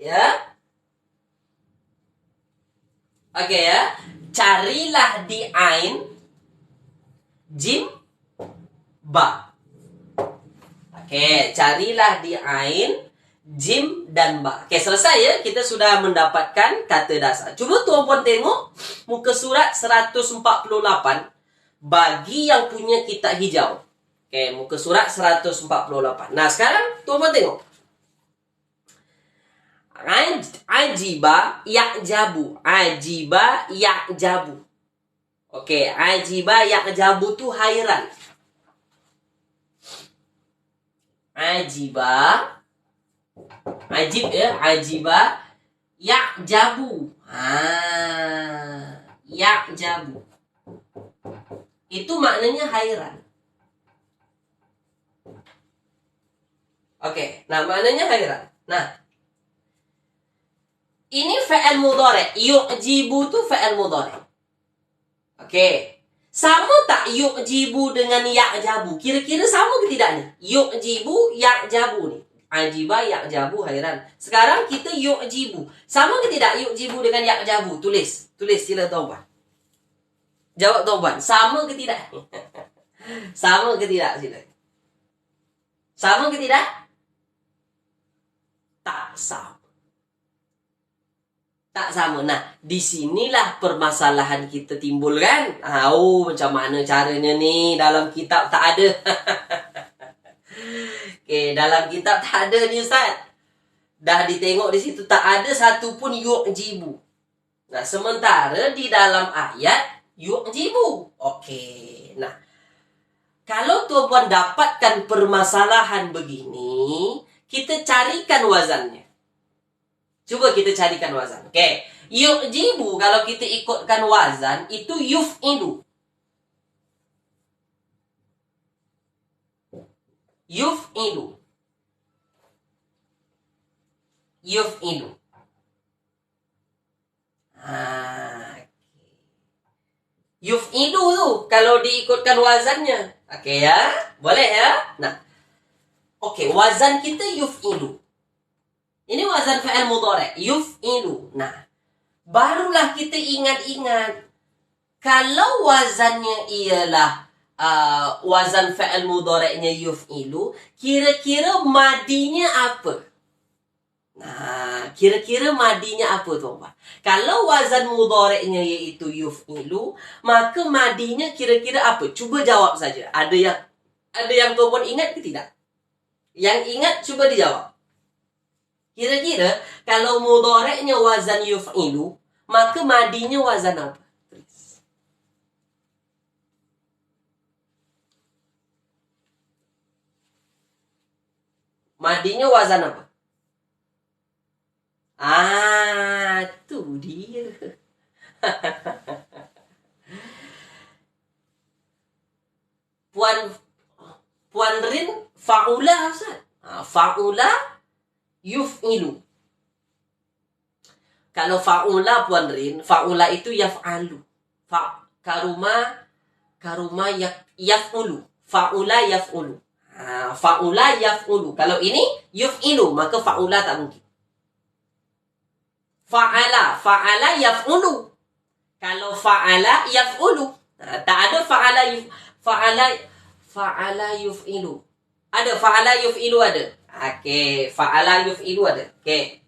Ya. Oke ya, carilah di ain, jim, ba. Oke, carilah di ain, jim dan ba. Okey, selesai ya. Kita sudah mendapatkan kata dasar. Cuba tuan-puan tengok muka surat 148 bagi yang punya kitab hijau. Okey, muka surat 148. Nah, sekarang tuan-puan tengok. Ajiba ya'jabu. Ajiba ya'jabu. Okey, ajiba ya'jabu tu hairan. Ajiba, ajib ya, ajiba ya'jabu. Ya'jabu. Itu maknanya hairan. Okey, nah maknanya hairan. Nah, ini fa'al mudhari'. Yu'jibu tu fa'al mudhari'. Okey. Sama tak yu'jibu dengan ya'jabu? Kira-kira sama ke tidak ni? Yu'jibu, ya'jabu ni. Ajiba, ya'jabu, hairan. Sekarang kita yu'jibu. Sama ke tidak yu'jibu dengan ya'jabu? Tulis. Tulis sila tuan-puan. Jawab tuan-puan. Sama ke tidak? Sama ke tidak sila? Sama ke tidak? Tak sama. Tak sama. Nah, disinilah permasalahan kita timbul kan? Macam mana caranya ni? Dalam kitab tak ada. Okey, dalam kitab tak ada ni Ustaz. Dah ditengok di situ tak ada satu pun yu'jibu. Nah, sementara di dalam ayat yu'jibu. Okey. Nah, kalau tuan-puan dapatkan permasalahan begini, kita carikan wazannya. Cuba kita carikan wazan. Okey. Yu'jibu kalau kita ikutkan wazan itu yuf'ilu. Yuf'ilu. Yuf'ilu. Yuf'ilu tu kalau diikutkan wazannya. Okey ya? Boleh ya? Nah. Okey, wazan kita yuf'ilu. Ini wazan fa'al mudhari', yuf'ilu. Nah, barulah kita ingat-ingat. Kalau wazannya ialah wazan fa'al mudhari'nya yuf'ilu, kira-kira madinya apa? Nah, kira-kira madinya apa tuan-tuan? Kalau wazan mudhari'nya iaitu yuf'ilu, maka madinya kira-kira apa? Cuba jawab saja. Ada yang tuan-tuan ingat ke tidak? Yang ingat cuba dijawab. Kira-kira kalau mudhari'nya wazan yuf'ilu, maka madinya wazan apa? Madinya wazan apa? Tu dia. Puan Rin fa'ula Ustaz. Fa'ula yuf'ilu. Kalau fa'ula Puan Rin, fa'ula itu yaf'alu. Karuma yaf'ulu. Fa'ula yaf'ulu. Fa'ula yaf'ulu. Kalau ini yuf'ilu, maka fa'ula tak mungkin. Fa'ala yaf'ulu. Kalau fa'ala yaf'ulu. Tak ada fa'ala yuf'ilu. Ada fa'ala yuf'ilu ada. Okey, fa'ala yuf'ilu ada. Okey.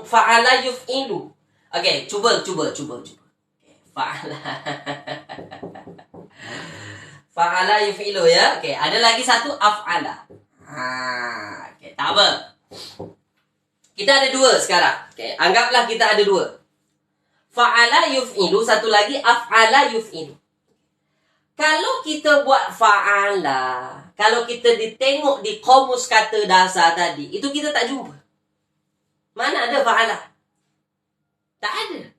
Fa'ala yuf'ilu. Okey, cuba. Fa'ala. Fa'ala yuf'ilu ya. Okey, ada lagi satu af'ala. Okey, tak apa. Kita ada dua sekarang. Okey, anggaplah kita ada dua. Fa'ala yuf'ilu, satu lagi af'ala yuf'ilu. Kalau kita buat fa'ala, kalau kita ditengok di kamus kata dasar tadi, itu kita tak jumpa. Mana ada fa'ala? Tak ada.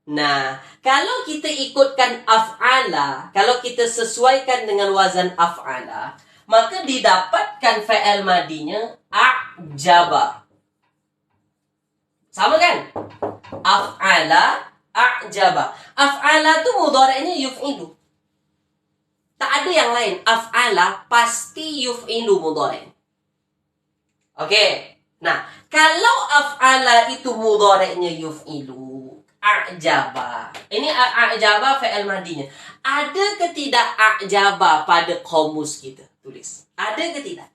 Nah, kalau kita ikutkan af'ala, kalau kita sesuaikan dengan wazan af'ala, maka didapatkan fa'al madinya a'jaba. Sama kan? Af'ala a'jaba. Af'ala tu mudhari'nya yuf'ilu. Tak ada yang lain. Af'ala pasti yuf'ilu mudhari'. Okey. Nah, kalau af'ala itu mudhari'nya yuf'ilu, a'jaba. Ini a'jaba fi'il madinya. Ada ke tidak a'jaba pada kamus kita? Tulis. Ada ke tidak?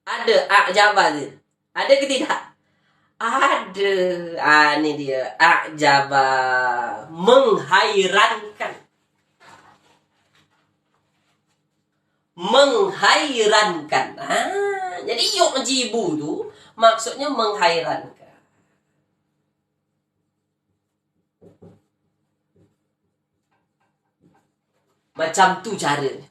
Ada a'jaba tu. Ada ke tidak? Ada. Ini dia. A'jaba. Menghairankan. Menghairankan. Jadi yu'jibu tu maksudnya menghairankan. Macam tu caranya.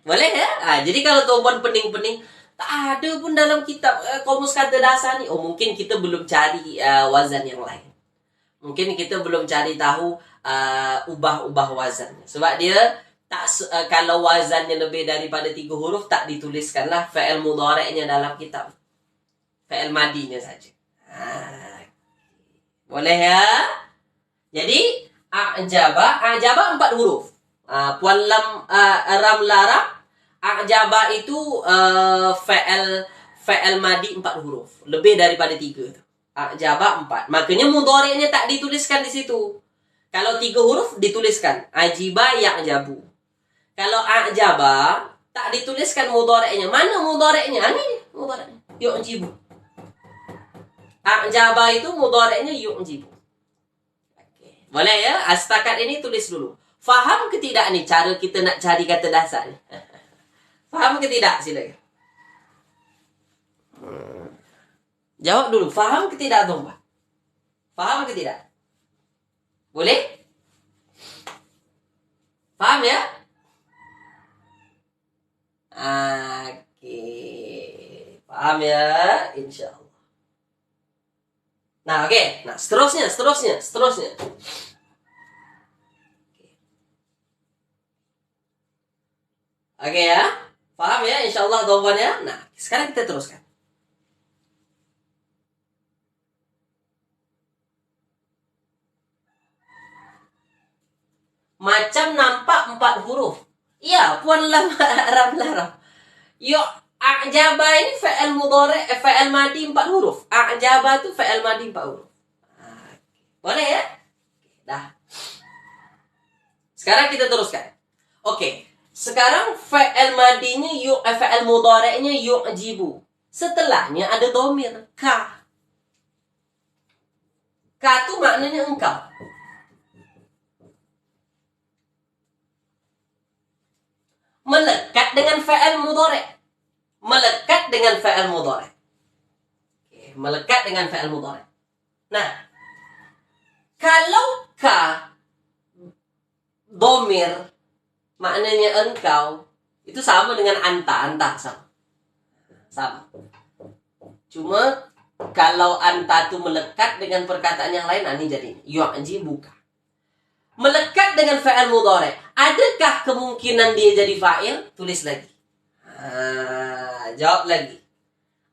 Boleh ya? Jadi kalau tuan pening-pening, tak ada pun dalam kitab kamus kata dasar ni. Mungkin kita belum cari wazan yang lain. Mungkin kita belum cari tahu ubah-ubah wazannya. Sebab dia tak kalau wazannya lebih daripada 3 huruf tak dituliskanlah fi'il mudhari'nya dalam kitab. Fi'il madinya saja. Boleh ya? Jadi a'jaba 4 huruf. Puan Ramlara, a'jaba itu fi'il madi 4 huruf. Lebih daripada 3 tu. A'jaba 4. Makanya mudhari'nya tak dituliskan di situ. Kalau 3 huruf dituliskan ajiba ya'jabu. Kalau a'jaba tak dituliskan mudhari'nya. Mana mudhari'nya? Ini mudhari'nya. Yu'jibu. A'jaba itu mudhari'nya yu'jibu. Okay. Boleh ya? Setakat ini tulis dulu. Faham ke tidak nih cara kita nak cari kata dasar ni? Faham ke tidak? Silakan. Jawab dulu. Faham ke tidak, tuan-tuan? Faham ke tidak? Boleh? Faham ya? Okey. Faham ya? InsyaAllah. Nah, okey. Nah, seterusnya. Okey ya? Faham ya? InsyaAllah tuan-tuan ya? Nah, sekarang kita teruskan. Macam nampak 4 huruf. Ya, Puan Ramlah. A'jaba ini fi'il mudhari', fi'il madi 4 huruf. A'jaba tu fi'il madi 4 huruf. Boleh ya? Dah. Sekarang kita teruskan. Okey. Sekarang fi'il madinya fi'il mudhari'nya yu'jibu. Setelahnya ada dhamir ka. Ka tu maknanya engkau. Melekat dengan fi'il mudhari'. Melekat dengan fi'il mudhari'. Okay. Melekat dengan fi'il mudhari'. Nah, kalau ka dhamir maknanya engkau, itu sama dengan anta sama. Cuma kalau anta tu melekat dengan perkataan yang lain, ini jadi yu'jibuka. Melekat dengan fa'il mudhari'. Adakah kemungkinan dia jadi fa'il? Tulis lagi. Jawab lagi.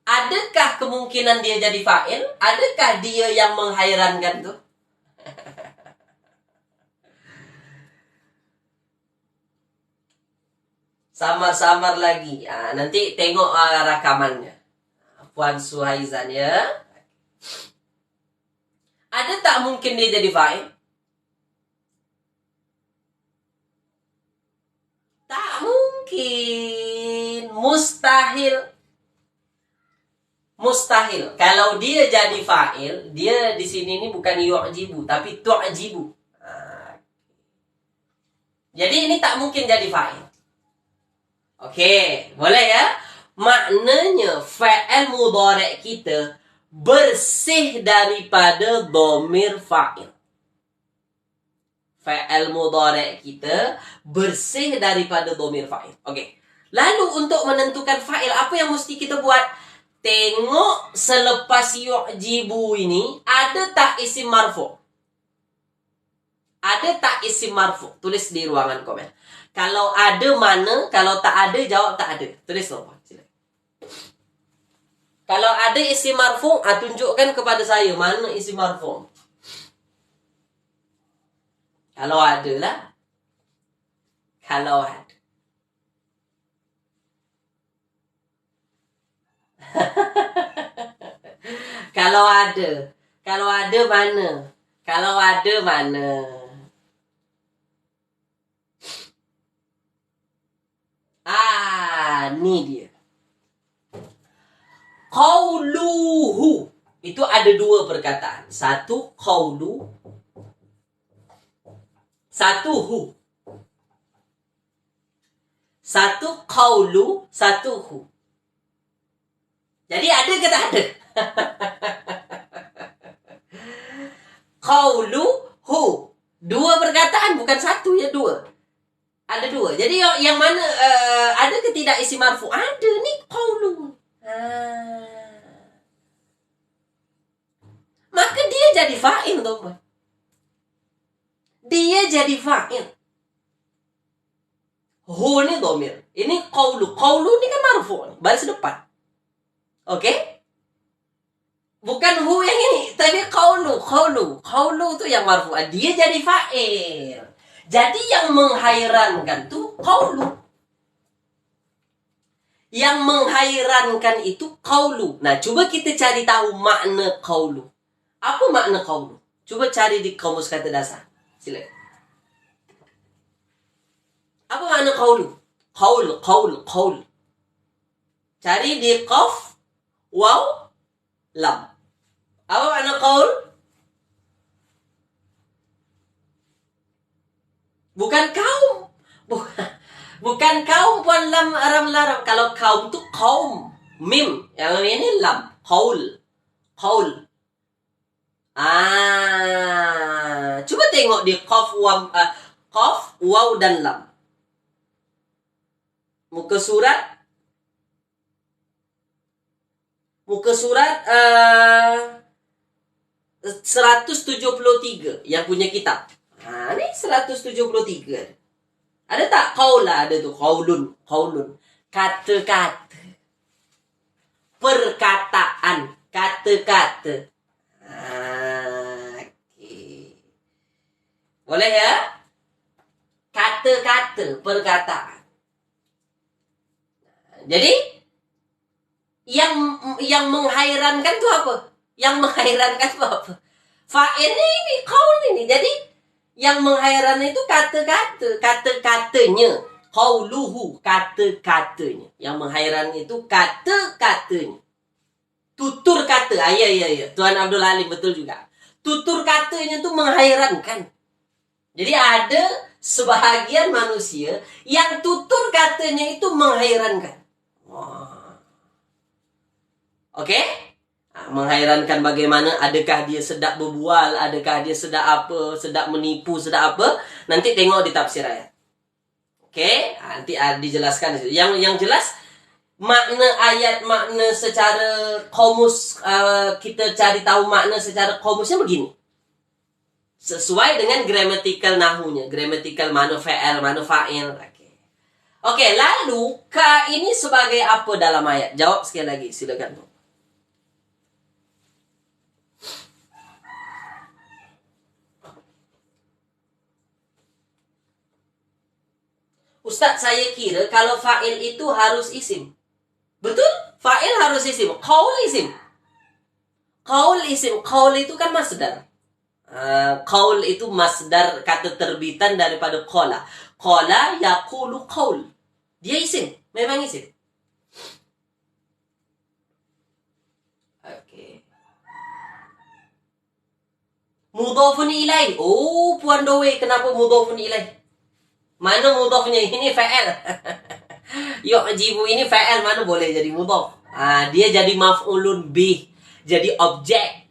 Adakah kemungkinan dia jadi fa'il? Adakah dia yang menghairankan tu? Samar-samar lagi. Nanti tengok rakamannya. Puan Suhaizan ya. Ada tak mungkin dia jadi fa'il? Tak mungkin. Mustahil. Kalau dia jadi fa'il, dia di sini ini bukan yu'jibu, tapi tu'jibu. Jadi ini tak mungkin jadi fa'il. Okey, boleh ya? Maknanya fa'il mudhari' kita bersih daripada dhamir fa'il. Fa'il mudhari' kita bersih daripada dhamir fa'il. Okey. Lalu untuk menentukan fa'il, apa yang mesti kita buat? Tengok selepas yu'jibu ini ada tak isim marfu'? Ada tak isim marfu'? Tulis di ruangan komen. Kalau ada mana, kalau tak ada jawab tak ada. Tulis apa? Kalau ada isim marfu', tunjukkan kepada saya mana isim marfu'. Kalau ada lah. Kalau ada. Kalau ada. Kalau ada mana? Kalau ada mana? Ni dia. Qauluhu. Itu ada dua perkataan. Satu qaulu. Satu hu. Satu qaulu, satu hu. Jadi ada ke tak ada? Qaulu hu. Dua perkataan, bukan satu ya, dua. Ada dua. Jadi yang mana ada ke tidak isim marfu? Ada ni qaulu. Maka dia jadi fa'il, teman. Dia jadi fa'il. Hu ni dhamir. Ini qaulu. Qaulu ni kan marfu, baris depan. Oke? Bukan hu yang ini, tapi qaulu. Qaulu tu yang marfu. Dia jadi fa'il. Jadi yang menghairankan tu qaulu. Yang menghairankan itu qaulu. Nah, coba kita cari tahu makna qaulu. Apa makna qaulu? Coba cari di kamus kata dasar. Silakan. Apa makna qaulu? Qaul. Cari di qaf, waw, lam. Apa makna qaul? Bukan kaum. Bukan kaum puan lam aram. Kalau kaum tu kaum. Mim. Yang ini lam. Qaul. Coba tengok di qaf, waw dan lam. Muka surat 173 yang punya kitab. Ini 173. Ada tak qaula? Ada tu qaulun. Kata-kata. Perkataan, kata-kata. Okay. Boleh ya? Kata-kata, perkataan. Jadi yang menghairankan tu apa? Yang menghairankan tu apa? Fa'il ini, qaul ini. Jadi yang menghairan itu kata-kata, kata-katanya. Qauluhu, kata-katanya. Yang menghairan itu kata-katanya. Tutur kata. Ya. Tuan Abdul Halim betul juga. Tutur katanya itu menghairankan. Jadi ada sebahagian manusia yang tutur katanya itu menghairankan. Oke? Menghairankan bagaimana? Adakah dia sedap berbual? Adakah dia sedap apa? Sedap menipu? Sedap apa? Nanti tengok di tafsir ayat. Oke? Nanti dijelaskan. Yang jelas, makna ayat, makna secara komus, kita cari tahu makna secara komusnya begini. Sesuai dengan grammatical nahunya. Grammatical mana fa'il, mana fa'il. Oke, lalu ka ini sebagai apa dalam ayat? Jawab sekali lagi, silakan tu. Ustaz, saya kira kalau fa'il itu harus isim. Betul? Fa'il harus isim. Qaul isim. Qaul itu kan masdar. Qaul itu masdar, kata terbitan daripada qala. Qala yaqulu qaul. Dia isim. Memang isim. Okey. Mudhafun ilaih. Oh, Puan Dowe, kenapa mudhafun ilaih? Mana mudhafnya? Ini fa'il. Yu'jibu ini fa'il, mana boleh jadi mudhaf? Dia jadi maf'ulun bih. Jadi objek.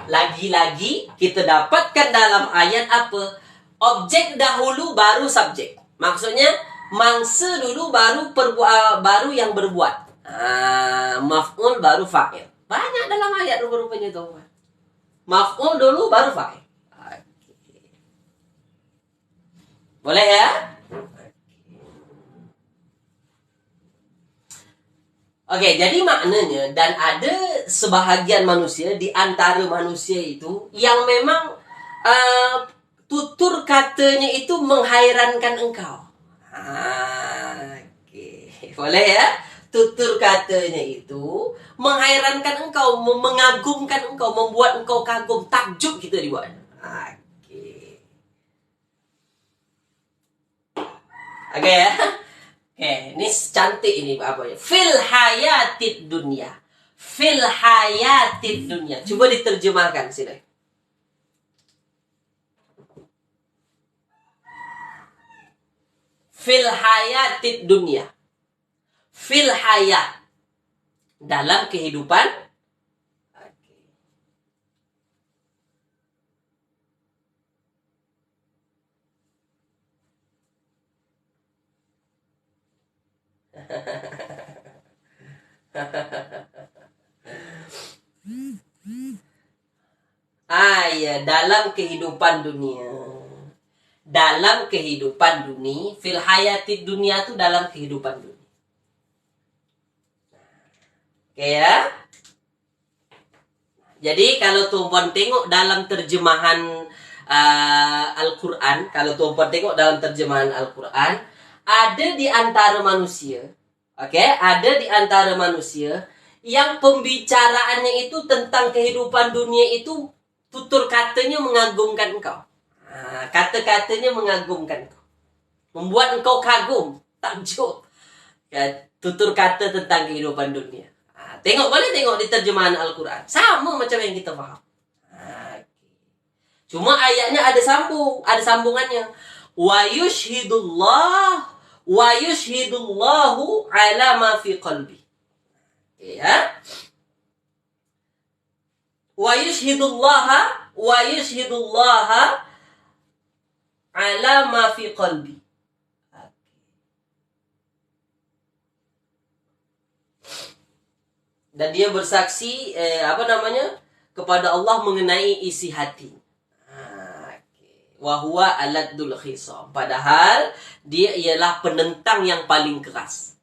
Lagi-lagi kita dapatkan dalam ayat apa? Objek dahulu baru subjek. Maksudnya mangsa dulu baru yang berbuat. Maf'ul baru fa'il. Banyak dalam ayat rupa-rupanya tu. Maf'ul dulu baru fa'il. Boleh ya? Oke, jadi maknanya, dan ada sebahagian manusia di antara manusia itu yang memang tutur katanya itu menghairankan engkau. Boleh ya? Tutur katanya itu menghairankan engkau, mengagumkan engkau, membuat engkau kagum, takjub kita dibuat. Oke. Oke ya. Oke, ini cantik ini apa ya? Fil hayatid dunya. Fil hayatid dunya. Coba diterjemahkan sini. Fil hayatid dunya. Fil hayat. Dalam kehidupan. Ya, dalam kehidupan dunia. Dalam kehidupan dunia, fil hayatid dunia itu dalam kehidupan dunia. Oke ya. Jadi kalau tuan tengok dalam terjemahan Al-Quran, kalau tuan tengok dalam terjemahan Al-Quran, ada di antara manusia, ada di antara manusia yang pembicaraannya itu tentang kehidupan dunia itu tutur katanya mengagumkan engkau. Kata-katanya mengagumkan engkau, membuat engkau kagum, takjub. Tutur kata tentang kehidupan dunia. Boleh tengok di terjemahan Al-Quran. Sama macam yang kita faham. Cuma ayatnya ada sambungannya. Wa yushhidullahu ala ma fi qalbi. Ya. Wa yushhidullaha ala ma fi qalbi. Dan dia bersaksi kepada Allah mengenai isi hati. Wa huwa aladdul khisam. Padahal dia ialah penentang yang paling keras.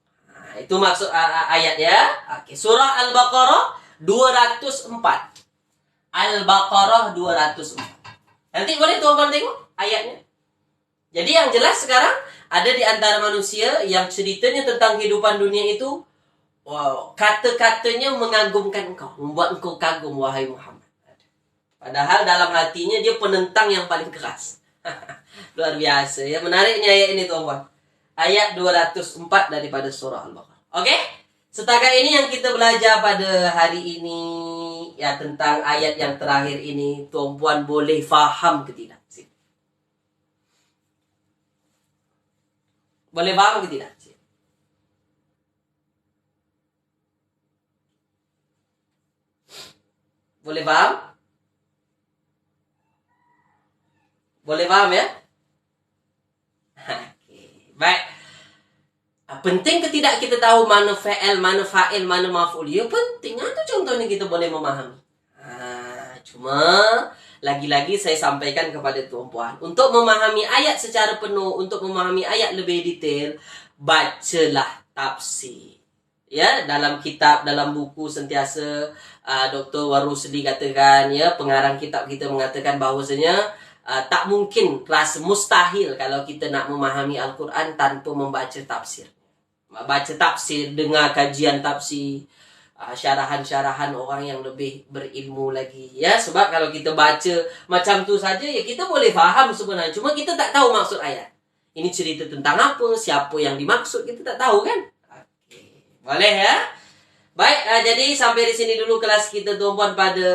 Itu maksud ayat ya. Surah Al-Baqarah 204. Al-Baqarah 204. Nanti boleh tuan-tuan tengok ayatnya. Jadi yang jelas sekarang ada di antara manusia yang ceritanya tentang kehidupan dunia itu, kata-katanya mengagumkan engkau, membuat engkau kagum, wahai Muhammad. Padahal dalam hatinya dia penentang yang paling keras. Luar biasa ya. Menariknya ayat ini tuan-tuan. Ayat 204 daripada surah Al-Baqarah. Oke? Setakat ini yang kita belajar pada hari ini, ya, tentang ayat yang terakhir ini. Tuan-tuan boleh faham ke tidak? Boleh faham ke tidak? Boleh paham? Boleh paham ya? Baik. Penting ke tidak kita tahu mana fa'il, mana fa'il, mana maf'ul? Ya penting. Itu contohnya kita boleh memahami. Cuma lagi-lagi saya sampaikan kepada tuan-puan, untuk memahami ayat secara penuh, untuk memahami ayat lebih detail, bacalah tafsir. Ya, dalam kitab, dalam buku sentiasa Dr. Warusli katakan, ya, pengarang kitab kita mengatakan bahawasanya tak mungkin, rasa mustahil kalau kita nak memahami Al-Quran tanpa membaca tafsir. Baca tafsir, dengar kajian tafsir, syarahan-syarahan orang yang lebih berilmu lagi. Ya, sebab kalau kita baca macam tu saja, ya kita boleh faham sebenarnya. Cuma kita tak tahu maksud ayat. Ini cerita tentang apa, siapa yang dimaksud, kita tak tahu kan? Boleh ya? Baik, jadi sampai di sini dulu kelas kita tuan-puan pada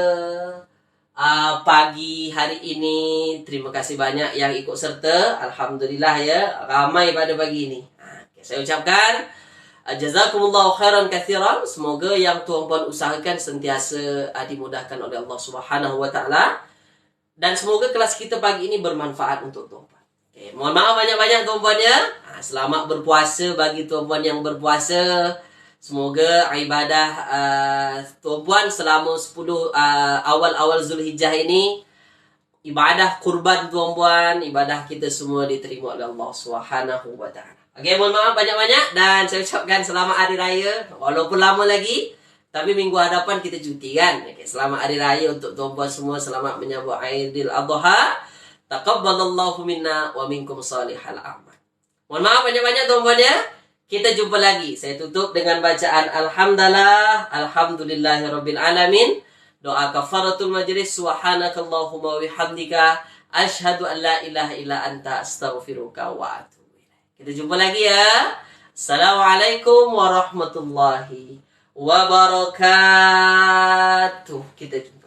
pagi hari ini. Terima kasih banyak yang ikut serta. Alhamdulillah ya, ramai pada pagi ini. Saya ucapkan jazakumullahu khairan katsiran. Semoga yang tuan-puan usahakan sentiasa dimudahkan oleh Allah Subhanahu wa taala. Dan semoga kelas kita pagi ini bermanfaat untuk tuan-puan. Mohon maaf banyak-banyak tuan-puan ya. Selamat berpuasa bagi tuan-puan yang berpuasa. Semoga ibadah tuan-puan selama 10 awal-awal Zulhijjah ini, ibadah kurban tuan-puan, ibadah kita semua diterima oleh Allah Subhanahu wa taala. Okey, mohon maaf banyak-banyak dan saya ucapkan selamat hari raya. Walaupun lama lagi, tapi minggu hadapan kita cuti kan. Okey, selamat hari raya untuk tuan-puan semua, selamat menyambut Aidil Adha. Taqabbalallahu minna wa minkum salihal a'mal. Mohon maaf banyak-banyak tuan-puan ya. Kita jumpa lagi. Saya tutup dengan bacaan Alhamdulillahirabbil alamin. Doa kafaratul majlis. Subhanakallahumma wa bihamdika asyhadu an la ilaha illa anta astaghfiruka wa atubu ilaik. Kita jumpa lagi ya. Assalamualaikum warahmatullahi wabarakatuh. Kita jumpa.